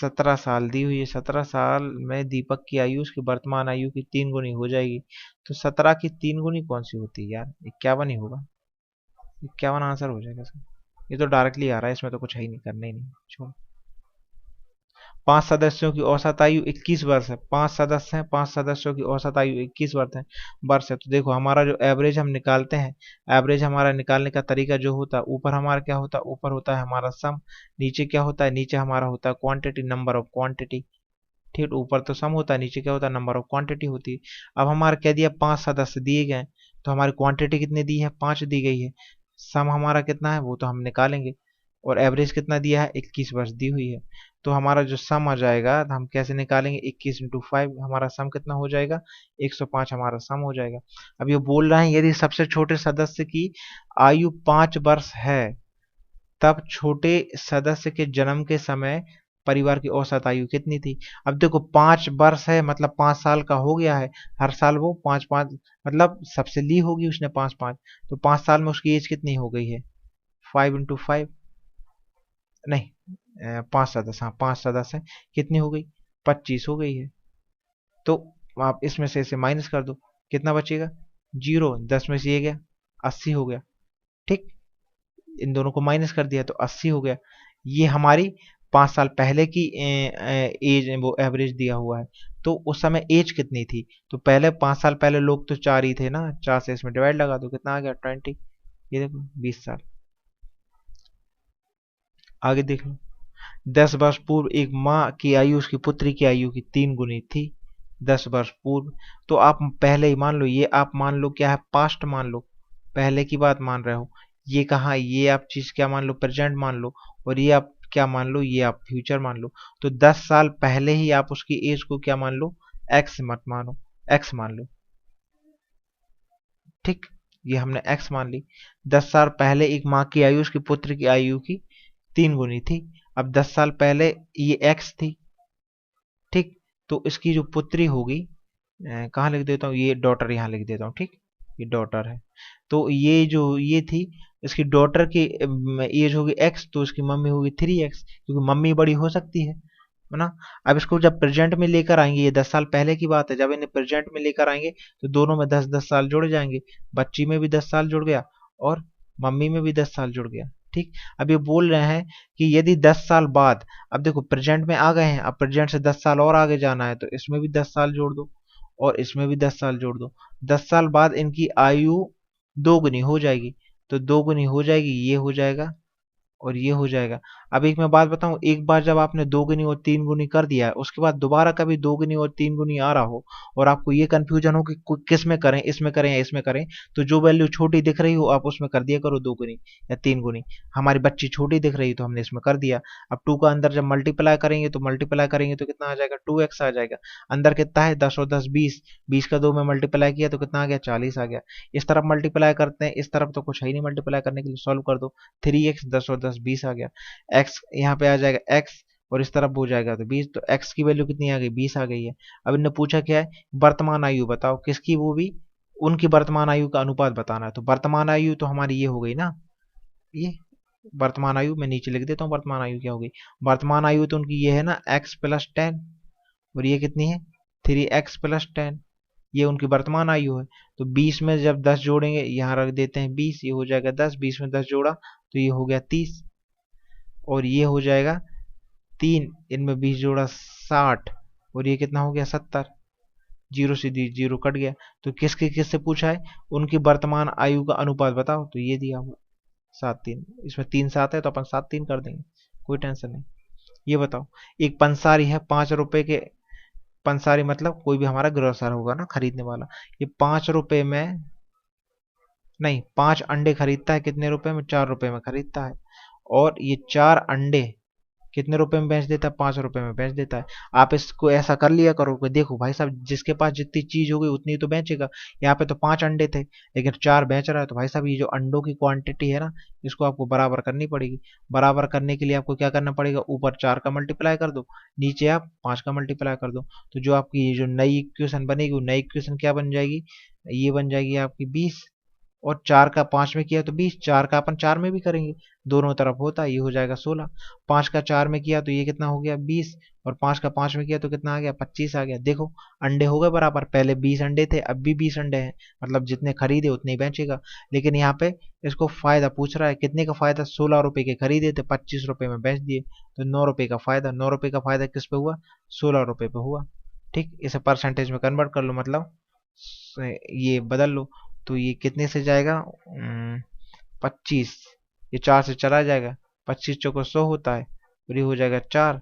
17 साल दी हुई है, 17 साल में दीपक की आयु उसकी वर्तमान आयु की 3 गुनी हो जाएगी। तो 17 की 3 गुनी कौन सी होती है यार, 51 ही होगा, 51 आंसर हो जाएगा इसका। ये तो डायरेक्टली आ रहा है, इसमें तो कुछ है ही नहीं, करना ही नहीं, छोड़। 5 सदस्यों की औसत आयु 21 वर्ष है, 5 सदस्य हैं, 5 सदस्यों की औसत आयु 21 वर्ष है। तो देखो हमारा जो एवरेज हम निकालते हैं, एवरेज हमारा निकालने का तरीका जो होता है, ऊपर हमारा क्या होता है, ऊपर होता है हमारा सम, नीचे क्या होता है, नीचे हमारा होता है क्वांटिटी, नंबर ऑफ क्वांटिटी। ठीक, ऊपर तो सम होता है, नीचे क्या होता है, नंबर ऑफ क्वांटिटी होती है। अब हमारा क्या दिया, 5 सदस्य दिए गए, तो हमारी क्वांटिटी कितनी दी है, 5 दी गई है। सम हमारा कितना है वो तो हम निकालेंगे, और एवरेज कितना दिया है, 21 वर्ष दी हुई है। तो हमारा जो सम आ जाएगा हम कैसे निकालेंगे, 21 × 5, हमारा सम कितना हो जाएगा, 105 हमारा सम हो जाएगा। अब ये बोल रहे हैं यदि सबसे छोटे सदस्य की आयु 5 वर्ष है तब छोटे सदस्य के जन्म के समय परिवार की औसत आयु कितनी थी। अब देखो 5 वर्ष है मतलब 5 साल का हो गया है, हर साल वो 5 5 मतलब सबसे ली होगी उसने 5 5, तो 5 साल में उसकी एज कितनी हो गई है, 5 × 5, नहीं 5 सदस्य, हाँ 5 सदस्य कितनी हो गई, 25 हो गई है। तो आप इसमें से इसे माइनस कर दो, कितना बचेगा, 0, 10 में से ये गया, 80 हो गया। ठीक, इन दोनों को माइनस कर दिया तो 80 हो गया। ये हमारी 5 साल पहले की एज वो एवरेज दिया हुआ है। तो उस समय एज कितनी थी, तो पहले 5 साल पहले लोग तो 4 ही थे ना, 4 से इसमें डिवाइड लगा दो, कितना आ गया, 20। ये देखो 20 साल। आगे देख लो, 10 वर्ष पूर्व एक माँ की आयु उसकी पुत्री की आयु की 3 गुनी थी, 10 वर्ष पूर्व। तो आप पहले ही मान लो, ये आप मान लो क्या है, पास्ट मान लो, पहले की बात मान रहे हो। ये कहाँ, ये आप चीज क्या मान लो, प्रेजेंट मान लो, और ये आप क्या मान लो, ये आप फ्यूचर मान लो। तो 10 साल पहले ही आप उसकी एज को क्या मान लो, एक्स मत मानो, एक्स मान लो। ठीक, ये हमने x मान ली। 10 साल पहले एक माँ की आयु उसकी पुत्र की आयु की 3 गुनी थी। अब 10 साल पहले ये x थी, ठीक। तो इसकी जो पुत्री होगी, कहाँ लिख देता हूँ, ये डॉटर यहाँ लिख देता हूँ, ठीक। ये डॉटर है। तो ये जो ये थी, इसकी डॉटर की एज होगी x, तो इसकी मम्मी होगी 3x, क्योंकि मम्मी बड़ी हो सकती है ना। अब इसको जब प्रेजेंट में लेकर आएंगे, ये 10 साल पहले की बात है, जब इन्हें प्रेजेंट में लेकर आएंगे तो दोनों में 10-10 साल जुड़ जाएंगे। बच्ची में भी 10 साल जुड़ गया और मम्मी में भी 10 साल जुड़ गया, ठीक। अब ये बोल रहे हैं कि यदि 10 साल बाद, अब देखो प्रेजेंट में आ गए हैं, अब प्रेजेंट से 10 साल और आगे जाना है, तो इसमें भी 10 साल जोड़ दो और इसमें भी 10 साल जोड़ दो। 10 साल बाद इनकी आयु 2 गुनी हो जाएगी, तो 2 गुनी हो जाएगी, ये हो जाएगा और ये हो जाएगा। अब एक मैं बात बताऊं, एक बार जब आपने 2 गुनी और 3 गुनी कर दिया है, उसके बाद दोबारा कभी 2 गुनी और 3 गुनी आ रहा हो और आपको ये कंफ्यूजन हो कि किस में करें, इसमें करें या इसमें करें, तो जो वैल्यू छोटी दिख रही हो आप उसमें कर दिया करो 2 गुनी या 3 गुनी। हमारी बच्ची छोटी दिख रही तो हमने इसमें कर दिया। अब 2 का अंदर जब मल्टीप्लाई करेंगे तो कितना आ जाएगा, 2x आ जाएगा। अंदर कितना है, 10 और 10 20, 20 का 2 में मल्टीप्लाई किया तो कितना आ गया, 40 आ गया। इस तरफ मल्टीप्लाई करते हैं, इस तरफ तो कुछ है ही नहीं मल्टीप्लाई करने के लिए, सॉल्व कर दो। 3x, 10 और 10 20 आ गया। x यहाँ पे आ जाएगा x और इस तरफ हो जाएगा तो 20, तो x की वैल्यू कितनी आ गई, 20 आ गई है। अब इन्होंने पूछा क्या है, वर्तमान आयु बताओ किसकी, वो भी उनकी वर्तमान आयु का अनुपात बताना है। तो वर्तमान आयु तो हमारी ये हो गई ना, ये वर्तमान आयु मैं नीचे लिख देता हूँ, वर्तमान आयु क्या होगी। वर्तमान आयु तो उनकी ये है ना, x+10, और ये कितनी है, 3x+10, ये उनकी वर्तमान आयु है। तो 20 में जब 10 जोड़ेंगे, यहाँ रख देते हैं 20, ये हो जाएगा 10, 20 में 10 जोड़ा तो ये हो गया 30, और ये हो जाएगा 3, इनमें 20 जोड़ा 60, और ये कितना हो गया 70। जीरो से जीरो कट गया। तो किसके किससे पूछा है, उनकी वर्तमान आयु का अनुपात बताओ, तो ये दिया हुआ 7:3, इसमें 3 7 है तो अपन 7:3 कर देंगे, कोई टेंशन नहीं। ये बताओ, एक पंसारी है 5 रुपए के, पंसारी मतलब कोई भी हमारा ग्रोसर होगा ना, खरीदने वाला, ये 5 रुपए में, नहीं 5 अंडे खरीदता है, कितने रुपए में, 4 रुपए में खरीदता है। और ये 4 अंडे कितने रुपए में बेच देता है, 5 रुपए में बेच देता है। आप इसको ऐसा कर लिया करो कि देखो भाई साहब, जिसके पास जितनी चीज होगी उतनी तो बेचेगा। यहाँ पे तो 5 अंडे थे लेकिन 4 बेच रहा है, तो भाई साहब ये जो अंडों की क्वांटिटी है ना, इसको आपको बराबर करनी पड़ेगी। बराबर करने के लिए आपको क्या करना पड़ेगा, ऊपर 4 का मल्टीप्लाई कर दो, नीचे आप 5 का मल्टीप्लाई कर दो। तो जो आपकी ये जो नई इक्वेशन बनेगी, वो नई इक्वेशन क्या बन जाएगी, ये बन जाएगी आपकी 20, और 4 का 5 में किया तो 20, 4 का अपन 4 में भी करेंगे, दोनों तरफ होता है, ये हो जाएगा 16। 5 का 4 में किया तो ये कितना हो गया 20, और 5 का 5 में किया तो कितना आ गया 25 आ गया। देखो अंडे हो गए बराबर, पहले 20 अंडे थे अब भी 20 अंडे हैं, मतलब जितने खरीदे उतने ही बेचेगा। लेकिन यहाँ पे इसको फायदा पूछ रहा है, कितने का फायदा, 16 रुपए के खरीदे थे, 25 रुपए में बेच दिए, तो 9 रुपए का फायदा। 9 रुपए का फायदा किस पे हुआ, 16 रुपए पे हुआ, ठीक। इसे परसेंटेज में कन्वर्ट कर लो, मतलब ये बदल लो। तो ये कितने से जाएगा, 25, ये 4 से चला जाएगा, 25 चौको 100 होता है, और ये हो जाएगा 4,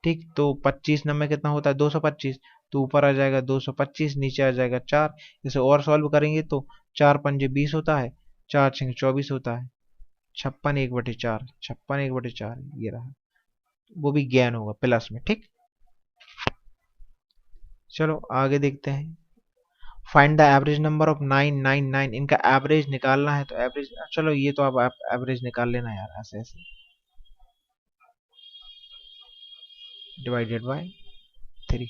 ठीक। तो 25 9 में कितना होता है, 225, तो ऊपर आ जाएगा 225, नीचे आ जाएगा 4। इसे और सॉल्व करेंगे तो 4 पंजे 20 होता है, 4 6 24 होता है, 56 1/4, 56 1/4 ये रहा, वो भी ज्ञान होगा प्लस में, ठीक। चलो आगे देखते हैं। Find the average number of 999, इनका एवरेज निकालना है। तो एवरेज, चलो ये तो आप एवरेज निकाल लेना यार, ऐसे ऐसे डिवाइडेड बाय 3,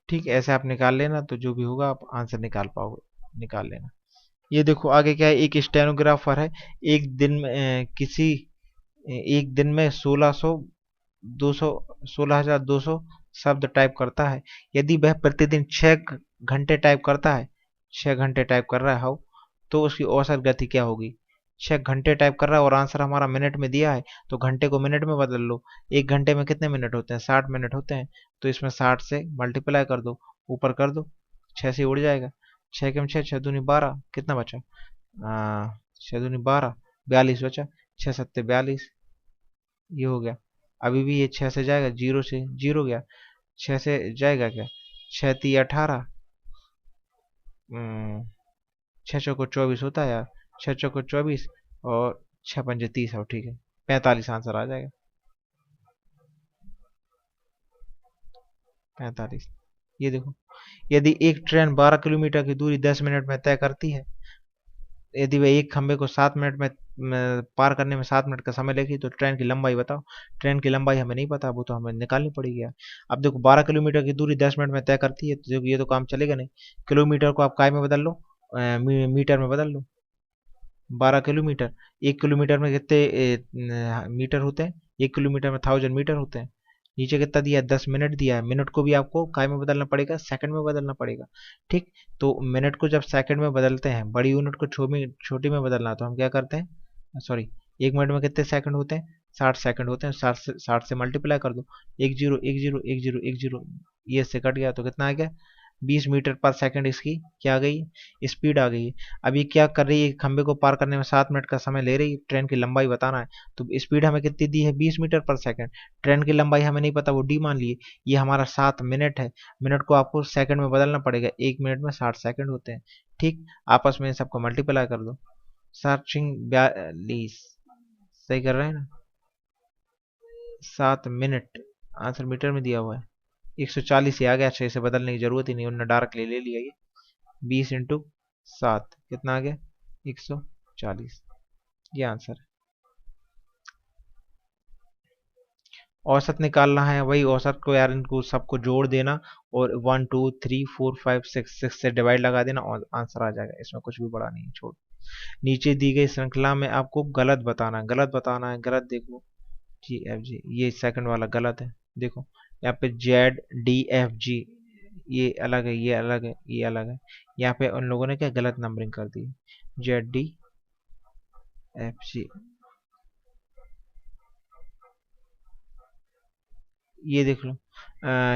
ठीक। ऐसे आप निकाल लेना, तो जो भी होगा आप आंसर निकाल पाओगे, निकाल लेना। ये देखो आगे क्या है, एक स्टेनोग्राफर है, एक दिन में एक दिन में 16,200 शब्द टाइप करता है। यदि वह प्रतिदिन 6 घंटे टाइप करता है, 6 घंटे टाइप कर रहा है हाउ, तो उसकी औसत गति क्या होगी। 6 घंटे टाइप कर रहा है और आंसर हमारा मिनट में दिया है, तो घंटे को मिनट में बदल लो। 1 घंटे में कितने मिनट होते हैं, 60 मिनट होते हैं, तो इसमें 60 से मल्टीप्लाई कर दो, ऊपर कर दो, 6 से उड़ जाएगा, 6 के 6, 6 दूनी 12, कितना बचा, 6 दूनी 12, 42 बचा, 6 7 42, ये हो गया। अभी भी ये 6 से जाएगा, जीरो से जीरो गया, 6 से जाएगा क्या, 6 3 18, 6 चौको 24 होता है यार, 6 चौको 24, और 6 पंजे 30, और ठीक है 45 आंसर आ जाएगा। 45। ये देखो, यदि एक ट्रेन 12 किलोमीटर की दूरी 10 मिनट में तय करती है, यदि वह एक खंबे को 7 मिनट में पार करने में 7 मिनट का समय लेगी, तो ट्रेन की लंबाई बताओ। ट्रेन की लंबाई हमें नहीं पता, वो तो हमें निकालनी पड़ेगी यार। अब देखो 12 किलोमीटर की दूरी 10 मिनट में तय करती है, तो देखो ये तो काम चलेगा नहीं। किलोमीटर को आप काय में बदल लो, मीटर में बदल लो। 12 किलोमीटर, 1 किलोमीटर में कितने मीटर होते हैं? 1 किलोमीटर में 1000 मीटर होते हैं। नीचे कितना दिया है? 10 मिनट दिया है। मिनट को भी आपको काय में बदलना पड़ेगा? सेकंड में बदलना पड़ेगा। ठीक, तो मिनट को जब सेकंड में बदलते हैं, बड़ी यूनिट को छोटी में बदलना, तो हम क्या करते हैं, सॉरी, 1 मिनट में कितने सेकंड होते हैं? 60 सेकंड होते हैं। 60 से मल्टीप्लाई कर दो। एक जीरो एक जीरो एक जीरो एक जीरो, ये से कट गया तो कितना आ गया? 20 मीटर पर सेकंड इसकी क्या आ गई? स्पीड आ गई है। अब ये क्या कर रही है? खंबे को पार करने में 7 मिनट का समय ले रही है। ट्रेन की लंबाई बताना है, तो स्पीड हमें कितनी दी है? 20 मीटर पर सेकंड। ट्रेन की लंबाई हमें नहीं पता, वो डी मान लिए। ये हमारा 7 मिनट है। मिनट को आपको सेकंड में बदलना पड़ेगा। 1 मिनट में 60 सेकंड होते हैं। ठीक, आपस में इन सबको मल्टीप्लाई कर दो। सर्चिंग 42, सही कर रहे हैं ना? 7 मिनट आंसर मीटर में दिया हुआ है। 140 ही आ गया। अच्छा, इसे बदलने की जरूरत ही नहीं, उन्होंने डायरेक्टली ले लिया। ये 20 × 7 कितना आ गया? 140। ये आंसर है। औसत निकालना है, वही औसत को यार इनको सबको जोड़ देना, और 1 2 3 4 5 6 से डिवाइड लगा देना और आंसर आ जाएगा। इसमें कुछ भी बड़ा नहीं है, छोड़। नीचे दी गई श्रृंखला में आपको गलत बताना है, गलत बताना है। गलत देखो, GFG, ये सेकंड वाला गलत है। देखो यहाँ पे ZDFG, ये अलग है, ये अलग है, ये अलग है। यहाँ पे उन लोगों ने क्या गलत नंबरिंग कर दी? ZDFG, ये देख लो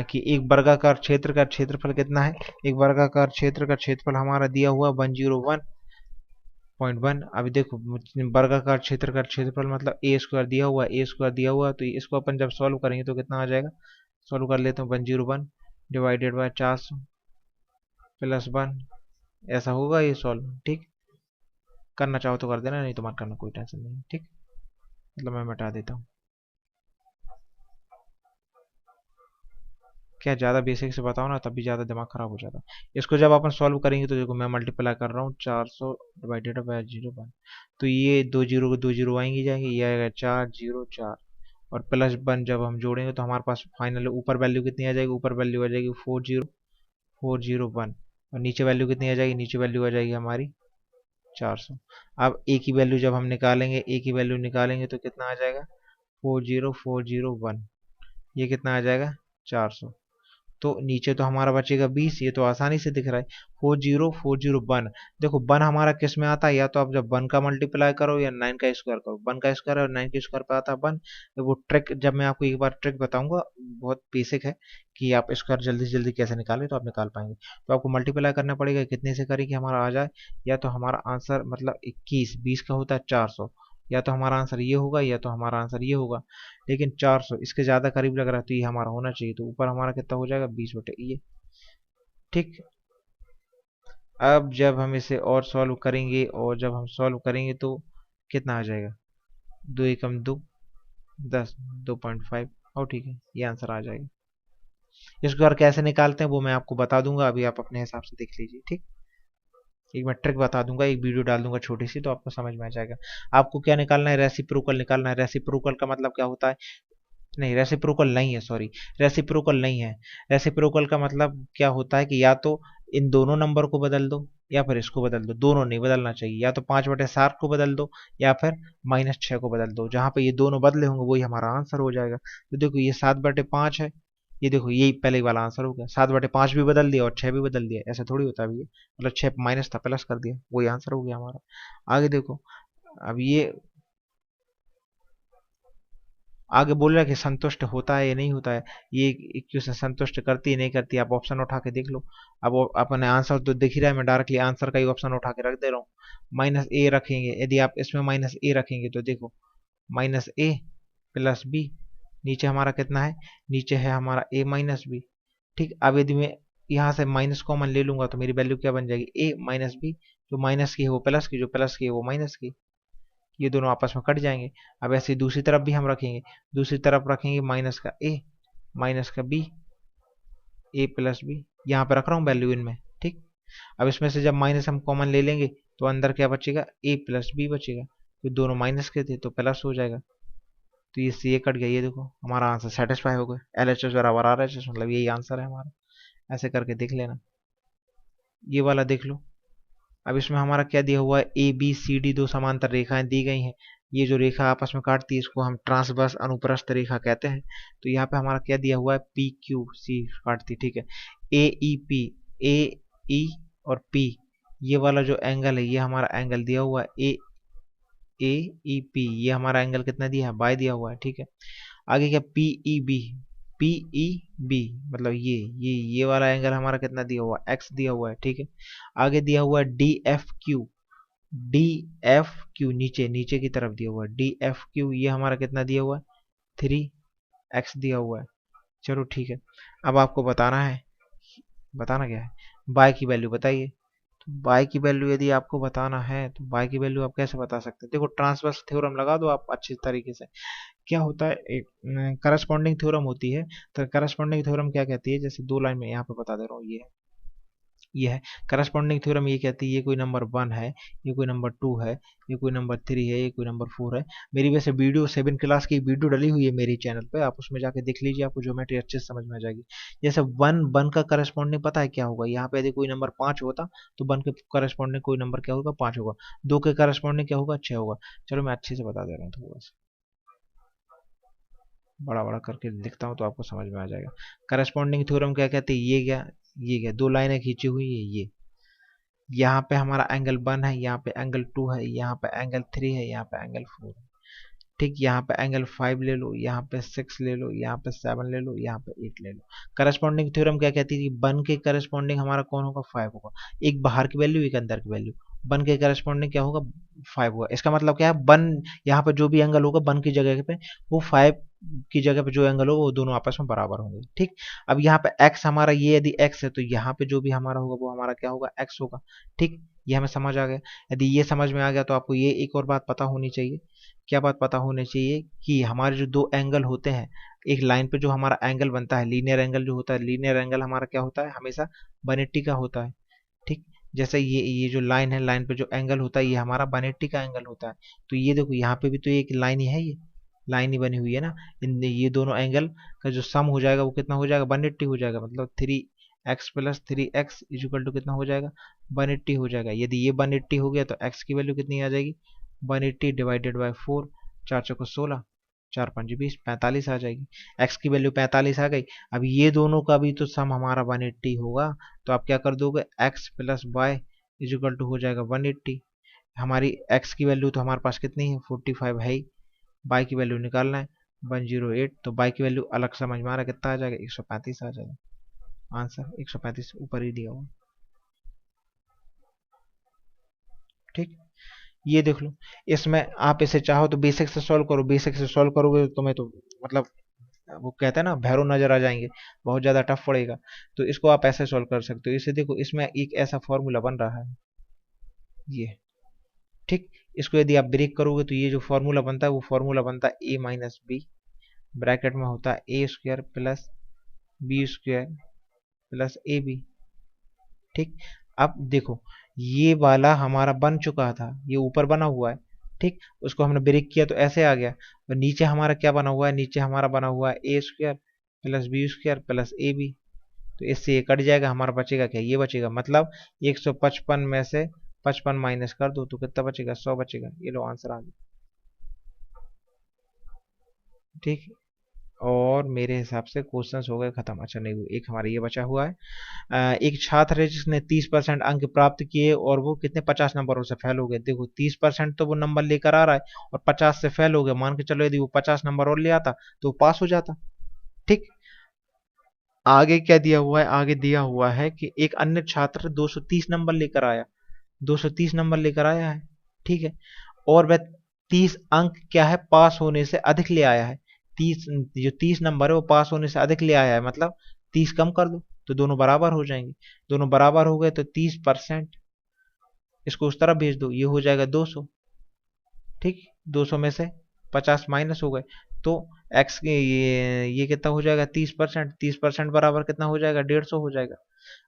कि एक वर्गाकार क्षेत्र का क्षेत्रफल कितना है? एक वर्गाकार क्षेत्र का क्षेत्रफल हमारा दिया हुआ 101.1। अभी देखो, वर्गाकार क्षेत्र का क्षेत्रफल मतलब A² दिया हुआ, A² दिया हुआ, तो इसको अपन जब सॉल्व करेंगे तो कितना आ जाएगा? सॉल्व कर लेते हैं। 101 डिवाइडेड बाय 400 प्लस 1, ऐसा होगा ये सॉल्व। ठीक, करना चाहो तो कर देना, नहीं तो मत करना, कोई टेंशन नहीं। ठीक, मतलब मैं मिटा देता हूँ। क्या ज़्यादा बेसिक से बताओ ना, तब भी ज़्यादा दिमाग खराब हो जाता। इसको जब अपन सॉल्व करेंगे तो देखो, मैं मल्टीप्लाई कर रहा हूँ, 400 डिवाइडेड बाय 01, तो ये 2 जीरो को 2 जीरो आएंगे जाएंगे, ये आएगा 404, और प्लस 1 जब हम जोड़ेंगे तो हमारे पास फाइनल ऊपर वैल्यू कितनी आ जाएगी? ऊपर वैल्यू आ जाएगी 40401, और नीचे वैल्यू कितनी आ जाएगी? नीचे वैल्यू आ जाएगी हमारी 400। अब ए की वैल्यू जब हम निकालेंगे, ए की वैल्यू निकालेंगे तो कितना आ जाएगा? 40401, ये कितना आ जाएगा? 400। तो नीचे तो हमारा बचेगा 20, ये तो आसानी से दिख रहा है। 40401, देखो 1 हमारा किस में आता है? या तो आप जब 1 का मल्टीप्लाई करो या 9 का स्क्वायर करो। 1 का स्क्वायर और 9 के स्क्वायर पे आता है 1। वो ट्रिक जब मैं आपको एक बार ट्रिक बताऊंगा, बहुत बेसिक है, कि आप स्क्वायर जल्दी से जल्दी कैसे निकालें, तो आप निकाल पाएंगे। तो आपको मल्टीप्लाई करना पड़ेगा, कितने से करें कि हमारा आ जाए? या तो हमारा आंसर मतलब 21, 20 का होता है 400, या तो हमारा आंसर ये होगा या तो हमारा आंसर ये होगा। लेकिन 400 इसके ज़्यादा करीब लग रहा है, तो ये हमारा होना चाहिए। तो ऊपर हमारा कितना हो जाएगा? 20/ये। ठीक, अब जब हम इसे और सॉल्व करेंगे, और जब हम सॉल्व करेंगे तो कितना आ जाएगा? 2 एकम 2, 10, 2.5, और ठीक है, ये आंसर आ जाएगा। इसको और कैसे निकालते हैं वो मैं आपको बता दूंगा, अभी आप अपने हिसाब से देख लीजिए। ठीक, एक मैं ट्रिक बता दूंगा, एक वीडियो डाल दूंगा छोटी सी, तो आपको समझ में आ जाएगा। आपको क्या निकालना है? रेसिप्रोकल निकालना है। रेसिप्रोकल का मतलब क्या होता है? नहीं, रेसिप्रोकल नहीं है, सॉरी, रेसिप्रोकल नहीं है। रेसिप्रोकल का मतलब क्या होता है कि या तो इन दोनों नंबर को बदल दो, या फिर इसको बदल दो। दोनों नहीं बदलना चाहिए, या तो 5/7 को बदल दो, या फिर -6 को बदल दो। जहां पे ये दोनों बदले होंगे वही हमारा आंसर हो जाएगा। तो देखो ये 7/5 है, ये देखो यही पहले वाला आंसर हो गया। 7/5 भी बदल दिया और 6 भी बदल दिया, ऐसा थोड़ी होता है भैया। मतलब 6 माइनस था, प्लस कर दिया, वही आंसर हो गया हमारा। आगे देखो, अब ये आगे बोल रहा है कि संतुष्ट होता है या नहीं होता है। ये इक्वेशन संतुष्ट करती है नहीं करती, आप ऑप्शन उठा के देख लो। अब अपने आंसर तो दिख ही रहा है, मैं डायरेक्टली आंसर का ही ऑप्शन उठा के रख दे रहा हूँ। -a रखेंगे, यदि आप इसमें -a रखेंगे तो देखो -a प्लस b, नीचे हमारा कितना है? नीचे है हमारा a-b। ठीक, अब यदि मैं यहाँ से माइनस कॉमन ले लूंगा तो मेरी वैल्यू क्या बन जाएगी? a-b, जो माइनस की है वो प्लस की, जो प्लस की है वो माइनस की, ये दोनों आपस में कट जाएंगे। अब ऐसे दूसरी तरफ भी हम रखेंगे, दूसरी तरफ रखेंगे माइनस का a माइनस का b, ए प्लस बी, यहाँ पे रख रहा हूँ वैल्यू इनमें, ठीक। अब इसमें से जब माइनस हम कॉमन ले लेंगे तो अंदर क्या बचेगा, ए प्लस बी बचेगा, तो दोनों माइनस के थे तो प्लस हो जाएगा, तो ये सी ए कट गया, ये देखो हमारा आंसर सेटिस्फाई हो गया। एल एच एस बराबर आर एच एस, मतलब यही आंसर है हमारा। ऐसे करके देख लेना। ये वाला देख लो। अब इसमें हमारा क्या दिया हुआ है, ए बी सी डी दो समांतर रेखाएं दी गई हैं। ये जो रेखा आपस में काटती है इसको हम ट्रांसवर्स अनुप्रस्थ रेखा कहते हैं। तो यहाँ पे हमारा क्या दिया हुआ है, पी क्यू सी काटती, ठीक है। ए ई पी, ए ई और पी, ये वाला जो एंगल है ये हमारा एंगल दिया हुआ है ए ए ई पी, ये हमारा एंगल कितना दिया है, बाय दिया हुआ है, ठीक है। आगे क्या, P E B, P E B मतलब ये वाला एंगल हमारा कितना दिया हुआ है, एक्स दिया हुआ है, ठीक है। आगे दिया हुआ है D F Q, D F Q नीचे नीचे की तरफ दिया हुआ है, डी एफ क्यू ये हमारा कितना दिया हुआ है, 3x दिया हुआ है। चलो ठीक है। अब आपको बताना है, बताना क्या है, बाय की वैल्यू बताइए। तो बाय की वैल्यू यदि आपको बताना है तो बाय की वैल्यू आप कैसे बता सकते हैं, देखो ट्रांसवर्स थ्योरम लगा दो आप अच्छी तरीके से। क्या होता है, एक करस्पॉन्डिंग थ्योरम होती है। तो करस्पॉन्डिंग थ्योरम क्या कहती है, जैसे दो लाइन में यहाँ पे बता दे रहा हूँ, ये है करस्पॉन्डिंग थ्योरम। ये कहती है ये कोई नंबर 1 है, ये कोई नंबर 2 है, ये कोई नंबर 3 है, ये कोई नंबर 4 है। मेरी वैसे वीडियो 7 क्लास की वीडियो डली हुई है मेरे चैनल पे, आप उसमें जाके देख लीजिए, आपको ज्योमेट्री अच्छे से समझ में आ जाएगी। जैसे 1 का करस्पॉन्डिंग पता है क्या होगा, यहाँ पे यदि कोई नंबर 5 होता तो 1 के करस्पॉन्डिंग कोई नंबर क्या होगा, 5 होगा। 2 के करस्पॉन्डिंग क्या होगा, 6 होगा। चलो मैं अच्छे से बता दे रहा हूँ, थोड़ा सा बड़ा बड़ा करके लिखता हूँ तो आपको समझ में आ जाएगा। करस्पॉन्डिंग थ्योरम क्या कहते हैं, ये क्या दो लाइनें खींची हुई है, ये यहाँ पे हमारा एंगल 1 है, यहाँ पे एंगल 2 है, यहाँ पे एंगल 3 है, यहाँ पे एंगल 4 है, ठीक। यहाँ पे एंगल 5 ले लो, यहाँ पे 6 ले लो, यहाँ पे 7 ले लो, यहाँ पे 8 ले लो। करस्पॉन्डिंग थ्योरम क्या कहती थी, 1 के करस्पॉन्डिंग हमारा कौन होगा, 5 होगा। एक बाहर की वैल्यू, एक अंदर की वैल्यू, 1 के करस्पॉन्डिंग क्या होगा, 5 होगा। इसका मतलब क्या है, 1 यहाँ पे जो भी एंगल होगा 1 की जगह पे, वो 5 की जगह पे जो एंगल होगा वो दोनों आपस में बराबर होंगे, ठीक। अब यहाँ पे x हमारा, ये यदि x है तो यहाँ पे जो भी हमारा होगा वो हमारा क्या होगा, x होगा, ठीक। ये हमें समझ आ गया। यदि ये समझ में आ गया तो आपको ये एक और बात पता होनी चाहिए। क्या बात पता होनी चाहिए, कि हमारे जो दो एंगल होते हैं, एक लाइन पे जो हमारा एंगल बनता है, लीनियर एंगल जो होता है, लीनियर एंगल हमारा क्या होता है, हमेशा 180 का होता है, ठीक। जैसे ये जो लाइन है, लाइन पे जो एंगल होता है ये हमारा 180 का एंगल होता है। तो ये देखो यहाँ पे भी तो एक लाइन ही है, ये लाइन ही बनी हुई है ना। इन ये दोनों एंगल का जो सम हो जाएगा वो कितना हो जाएगा, 180 हो जाएगा। मतलब 3x plus 3x is equal to कितना हो जाएगा, 180 हो जाएगा। यदि ये 180 हो गया तो x की वैल्यू कितनी आ जाएगी, 180 डिवाइडेड बाई 4, 4 चौको 16, 4 5 20, 45 आ जाएगी। x की वैल्यू 45 आ गई। अब ये दोनों का भी तो सम हमारा 180 होगा, तो आप क्या कर दोगे, x plus Y equal to हो जाएगा 180। हमारी x की वैल्यू तो हमारे पास कितनी है, 45 है ही। बाई की वैल्यू निकालना है 108, तो बाई की वैल्यू अलग समझ में आ रहा है, कितना आ जाएगा, 135 आ जाएगा। आंसर 135 ऊपर ही दिया हुआ, ठीक। ये देख लो। इसमें आप इसे चाहो तो बेसिक से सॉल्व करो, बेसिक से सॉल्व करोगे तो तुम्हें तो मतलब वो कहते हैं ना भैरव नजर आ जाएंगे, बहुत ज्यादा टफ पड़ेगा। तो इसको आप ऐसे सॉल्व कर सकते हो। इसे देखो, इसमें एक ऐसा फॉर्मूला बन रहा है, ये, ठीक। इसको यदि आप ब्रेक करोगे तो ये जो फॉर्मूला बनता है वो फॉर्मूला बनता है a माइनस बी, ब्रैकेट में होता है a square plus b square plus a b, ठीक। अब देखो, ये वाला हमारा बन चुका था, ये ऊपर बना हुआ है, ठीक। उसको हमने ब्रेक किया तो ऐसे आ गया। और नीचे हमारा क्या बना हुआ है, नीचे हमारा बना हुआ है a square plus b square plus a b. तो इससे ये कट जाएगा, हमारा बचेगा क्या, ये बचेगा। मतलब 155 में से 55 माइनस कर दो तो कितना बचेगा, 100 बचेगा। ये लो आंसर आ गया, ठीक। और मेरे हिसाब से क्वेश्चंस हो गए खत्म। अच्छा नहीं, एक हमारा ये बचा हुआ है। एक छात्र है जिसने 30% अंक प्राप्त किए और वो कितने 50 नंबरों से फेल हो गए। देखो 30% तो वो नंबर लेकर आ रहा है और 50 से फेल हो गया। मान के चलो यदि वो 50 नंबर और ले आता तो वो पास हो जाता, ठीक। आगे क्या दिया हुआ है, आगे दिया हुआ है कि एक अन्य छात्र 230 नंबर लेकर आया, 230 नंबर लेकर आया है, ठीक है। और वह 30 अंक क्या है, पास होने से अधिक ले आया है। 30 जो 30 नंबर है वो पास होने से अधिक ले आया है, मतलब 30 कम कर दो तो दोनों बराबर हो जाएंगे। दोनों बराबर हो गए तो 30% इसको उस तरफ भेज दो, ये हो जाएगा 200, ठीक। 200 में से 50 माइनस हो गए तो एक्स के ये कितना हो जाएगा 30%, 30% बराबर कितना हो जाएगा 150 हो जाएगा।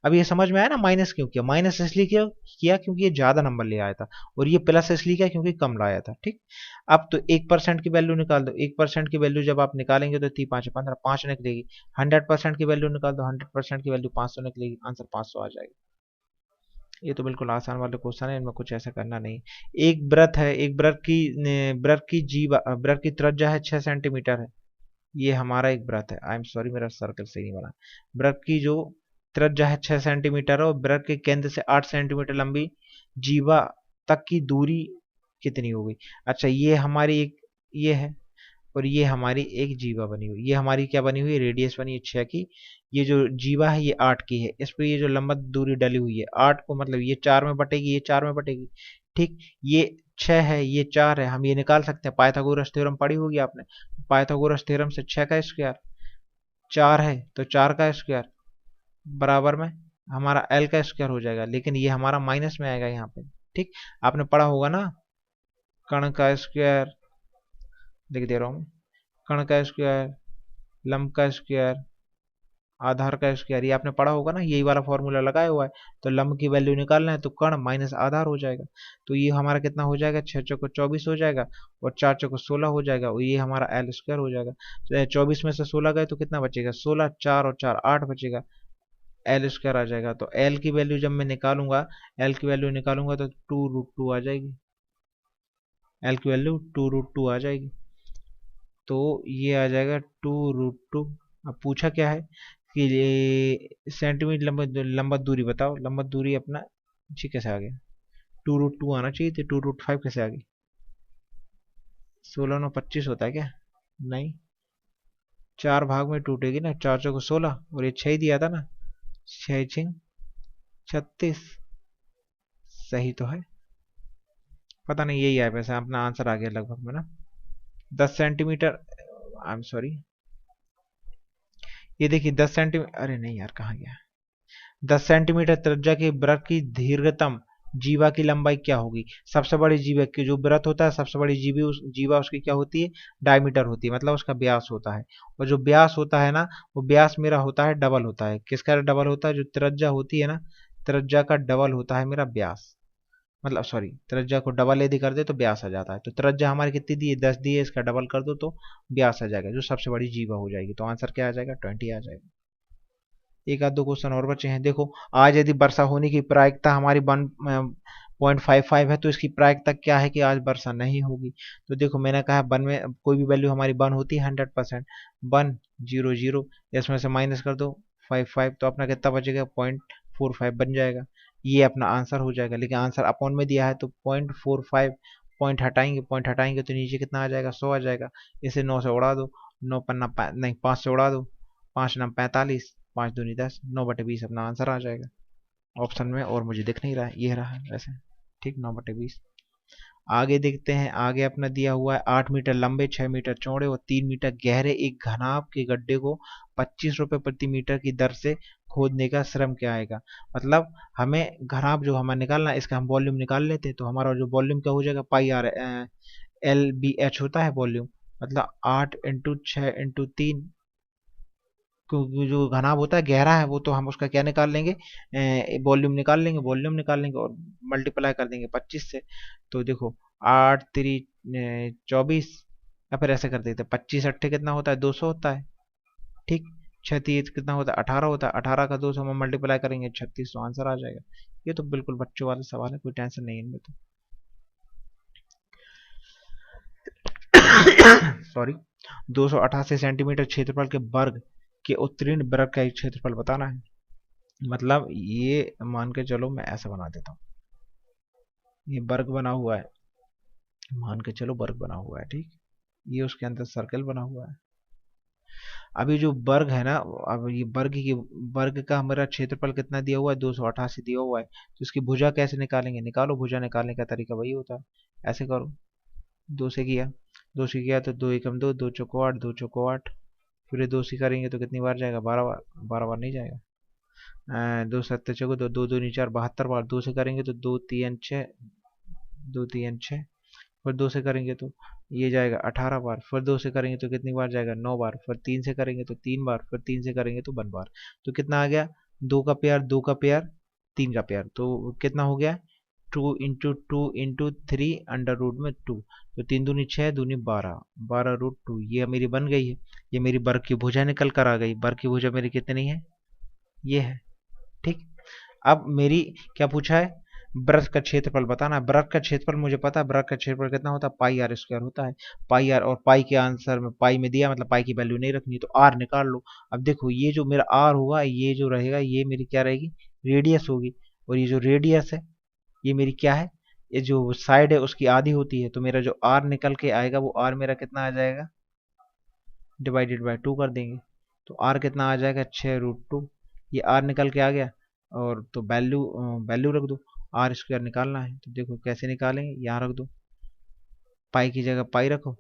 अब ये समझ में आया ना माइनस क्यों किया, माइनस इसलिए किया क्योंकि ये ज्यादा नंबर ले आया था, और ये प्लस इसलिए किया क्योंकि कम लाया था। ठीक, अब तो 1% की वैल्यू निकाल दो, 1% की वैल्यू जब आप निकालेंगे तो 3×5=15, 5 निकलेगी। 100% की वैल्यू निकाल दो, 100% की वैल्यू 500 निकलेगी, आंसर 500 आ जाएगा। ये तो बिल्कुल आसान वाले क्वेश्चन है, इनमें कुछ ऐसा करना नहीं। एक व्रत है, एक व्रत की त्रिज्या है 6 सेंटीमीटर है। ये हमारा एक व्रत है, आई एम सॉरी मेरा सर्कल सही नहीं बना। व्रत की जो त्रिज्या है 6 सेंटीमीटर और व्रत के केंद्र से 8 सेंटीमीटर लंबी जीवा तक की दूरी कितनी होगी। अच्छा, ये हमारी एक ये है, और ये हमारी एक जीवा बनी हुई, ये हमारी क्या बनी हुई, रेडियस बनी है 6 की। ये जो जीवा है ये 8 की है, इस पे ये जो लंबा दूरी डली हुई है 8 को, मतलब ये 4 में बटेगी, ये 4 में बटेगी। ठीक, ये 6 है, ये 4 है, हम ये निकाल सकते हैं, पाइथागोरस थ्योरम पढ़ी होगी आपने। पाइथागोरस थ्योरम से 6 का स्क्वायर 4 है, तो 4 का स्क्वायर बराबर में हमारा एल का स्क्वायर हो जाएगा, लेकिन ये हमारा माइनस में आएगा यहाँ पे। ठीक, आपने पढ़ा होगा ना, कण का स्क्वायर लिख दे रहा हूँ, कण का स्क्वायर, लंब का स्क्वायर, आधार का स्क्वायर, ये आपने पढ़ा होगा ना, यही वाला फॉर्मूला लगाया हुआ है। तो लंब की वैल्यू निकालना है तो कण माइनस आधार हो जाएगा। तो ये हमारा कितना हो जाएगा, 6×4 = 24 हो जाएगा, और 4×4 = 16 हो जाएगा, और ये हमारा एल स्क्वायर हो जाएगा। तो 24 में से 16 गए तो कितना बचेगा, 16, 4 और 4 8 बचेगा, एल स्क्वायर आ जाएगा। तो एल की वैल्यू जब मैं निकालूंगा, एल की वैल्यू निकालूंगा तो 2√2 आ जाएगी, एल की वैल्यू 2√2 आ जाएगी। तो ये आ जाएगा 2√2। अब पूछा क्या है कि ये सेंटीमीटर लंबा दूरी बताओ, लंबा दूरी अपना जी कैसे आ गया, 2√2 आना चाहिए थे, 2√5 कैसे आ गई। 16×9=25 होता है क्या, नहीं, 4 भाग में टूटेगी ना, 4×4 = 16, और ये 6 दिया था ना, 6×6 = 36, सही तो है। पता नहीं यही है, वैसे अपना आंसर आ गया लगभग में ना। 10 सेंटीमीटर, आई एम सॉरी, ये देखिए 10 सेंटीमीटर, अरे नहीं यार कहाँ गया, 10 सेंटीमीटर त्रिज्या के वृत्त की दीर्घतम जीवा की लंबाई क्या होगी। सबसे बड़ी जीवा की जो वृत्त होता है, सबसे बड़ी जीवा उसकी क्या होती है, डायमीटर होती है, मतलब उसका व्यास होता है। और जो व्यास होता है ना, वो व्यास मेरा होता है डबल होता है, किसका डबल होता है, जो त्रिज्या होती है ना, त्रिज्या का डबल होता है मेरा व्यास, मतलब सॉरी, त्रिज्या को डबल यदि कर दे तो व्यास आ जाता है। तो त्रिज्या हमारी कितनी दी है, 10 दी है, इसका डबल कर दो तो व्यास आ जाएगा, जो सबसे बड़ी जीवा हो जाएगी। तो आंसर क्या आ जाएगा, 20 आ जाएगा। एक आध दो क्वेश्चन और बचे हैं। देखो, आज यदि वर्षा होने की प्रायिकता हमारी 1.55 है, तो इसकी प्रायिकता क्या है कि आज वर्षा नहीं होगी। तो देखो मैंने कहा वन में कोई भी वैल्यू हमारी वन होती है 100%, 100 इसमें से माइनस कर दो 55, तो अपना कितना बचेगा 0.45 बन जाएगा, ये अपना आंसर हो जाएगा। लेकिन आंसर अपॉन में दिया है तो 0.45, पॉइंट हटाएंगे तो नीचे कितना आ जाएगा, 100 आ जाएगा। इसे 9 से उड़ा दो, 9 पन्ना नहीं 5 से उड़ा दो, 5×9 = 45, 5×2 = 10, 9/20 अपना आंसर आ जाएगा ऑप्शन में। और मुझे दिख नहीं रहा है, ये रहा वैसे, ठीक 9/20। आगे देखते हैं, आगे अपना दिया हुआ है 8 मीटर लंबे, 6 मीटर चौड़े और 3 मीटर गहरे एक घनाभ के गड्ढे को 25 रुपए प्रति मीटर की दर से खोदने का श्रम क्या आएगा। मतलब हमें घनाभ जो हमें निकालना है, इसका हम वॉल्यूम निकाल लेते हैं, तो हमारा जो वॉल्यूम क्या हो जाएगा, पाई RL/LBH होता है वॉल्यूम, मतलब 8×6×3, क्योंकि जो घनाभ होता है गहरा है, वो तो हम उसका क्या निकाल लेंगे, वॉल्यूम निकाल लेंगे और मल्टीप्लाई कर देंगे 25 से। तो देखो 8×3 = 24, या फिर ऐसे कर देते हैं 25×8 कितना होता है, 200 होता है। ठीक, 36 कितना होता है, 18 होता है, 18 का 200 में मल्टीप्लाई करेंगे 36, तो आंसर आ जाएगा। ये तो बिल्कुल बच्चों वाले सवाल है, कोई टेंशन नहीं है इनमें तो। सॉरी, 288 सेंटीमीटर क्षेत्रफल के वर्ग के उत्तीर्ण वृत्त का क्षेत्रफल बताना है। मतलब ये मान के चलो, मैं ऐसा बना देता हूँ, ये वर्ग बना हुआ है, मान के चलो वर्ग बना हुआ है, ठीक, ये उसके अंदर सर्कल बना हुआ है। अभी जो वर्ग है ना, अब ये वर्ग का हमारा क्षेत्रफल कितना दिया हुआ है, 288 दिया हुआ है। तो इसकी भुजा कैसे निकालेंगे, निकालो, भुजा निकालने का तरीका वही होता है, ऐसे करो, 2 से किया तो 2 × 2 = 2, 2 × 8, 2 × 8, फिर 2 से करेंगे तो कितनी बार जाएगा, 12 बार, 12 बार नहीं जाएगा, 2×7 = 2, 2×2 = 4, 72 बार। 2 से करेंगे तो 2×3 = 6, 2×3 = 6, फिर 2 से करेंगे तो ये जाएगा 18 बार, फिर 2 से करेंगे तो कितनी बार जाएगा 9 बार, फिर 3 से करेंगे तो 3 बार, फिर 3 से करेंगे तो 1 बार। तो कितना आ गया, 2 का पेयर, 2 का पेयर, 3 का पेयर, तो कितना हो गया 2 × 2 × 3 अंडर रूट में 2। तो 3 दूनी 6, दूनी 12, 12√2 ये मेरी बन गई है। ये मेरी वर्ग की भुजा निकल कर आ गई। वर्ग की भुजा मेरी कितनी है, ये है। ठीक। अब मेरी क्या पूछा है, वृत्त का क्षेत्रफल बताना है। वृत्त का क्षेत्रफल मुझे पता है, वृत्त का क्षेत्रफल कितना होता है, पाई आर स्क्वायर होता है। पाई आर, और पाई के आंसर में पाई में दिया, मतलब पाई की वैल्यू नहीं रखनी, तो आर निकाल लो। अब देखो ये जो मेरा आर होगा, ये जो रहेगा ये मेरी क्या रहेगी, रेडियस होगी। और ये जो रेडियस है ये मेरी क्या है, ये जो साइड है उसकी आधी होती है। तो मेरा जो आर निकल के आएगा वो आर मेरा कितना आ जाएगा, डिवाइडेड बाय 2 कर देंगे। तो आर कितना आ जाएगा, 6√2। ये आर निकल के आ गया। और तो वैल्यू वैल्यू रख दो, आर स्क्वायर निकालना है। तो देखो कैसे निकालेंगे, यहाँ रख दो, पाई की जगह पाई रखो,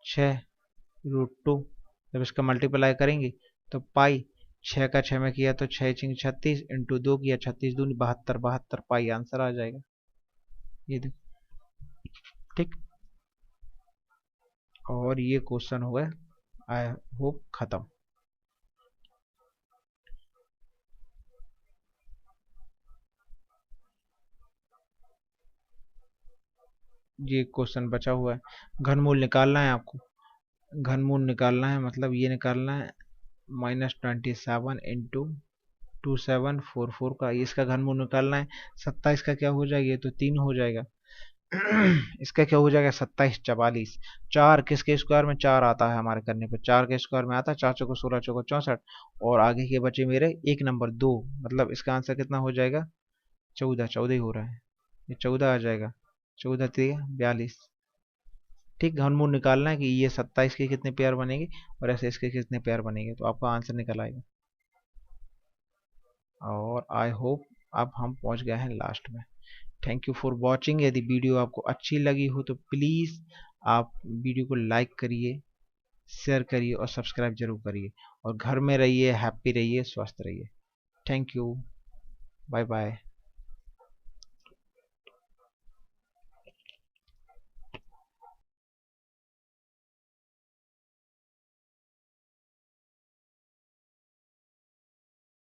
6√2। जब इसका मल्टीप्लाई करेंगे तो पाई, 6 का 6 में किया तो 6×6 = 36, इंटू 2 किया 36 दूनी 72, 72 पाई आंसर आ जाएगा। ये देखो। ठीक। और ये क्वेश्चन हो गया, आई होप खत्म। ये क्वेश्चन बचा हुआ है, घनमूल निकालना है आपको। घनमूल निकालना है, मतलब ये निकालना है -27 इंटू 2744 का, इसका घनमूल निकालना है। 27 का क्या हो जाएगा, ये तो 3 हो जाएगा। इसका क्या हो जाएगा, 27 44। 4 किसके स्क्वायर में, 4 आता है हमारे करने पे, 4 के स्क्वायर में आता है, 4 चौको 16, चौको 64। और आगे के बचे मेरे एक नंबर 2, मतलब इसका आंसर कितना हो जाएगा, 14, 14 ही हो रहा है, ये 14 आ जाएगा, 14 3 42। ठीक। घनमूल निकालना है कि ये 27 के कितने पेयर बनेंगे और ऐसे इसके कितने पेयर बनेंगे, तो आपका आंसर निकल आएगा। और आई होप अब हम पहुंच गए हैं लास्ट में। Thank you for watching. यदि वीडियो आपको अच्छी लगी हो तो प्लीज़ आप वीडियो को लाइक करिए, शेयर करिए और सब्सक्राइब जरूर करिए। और घर में रहिए, हैप्पी रहिए, स्वस्थ रहिए। Thank you. Bye bye.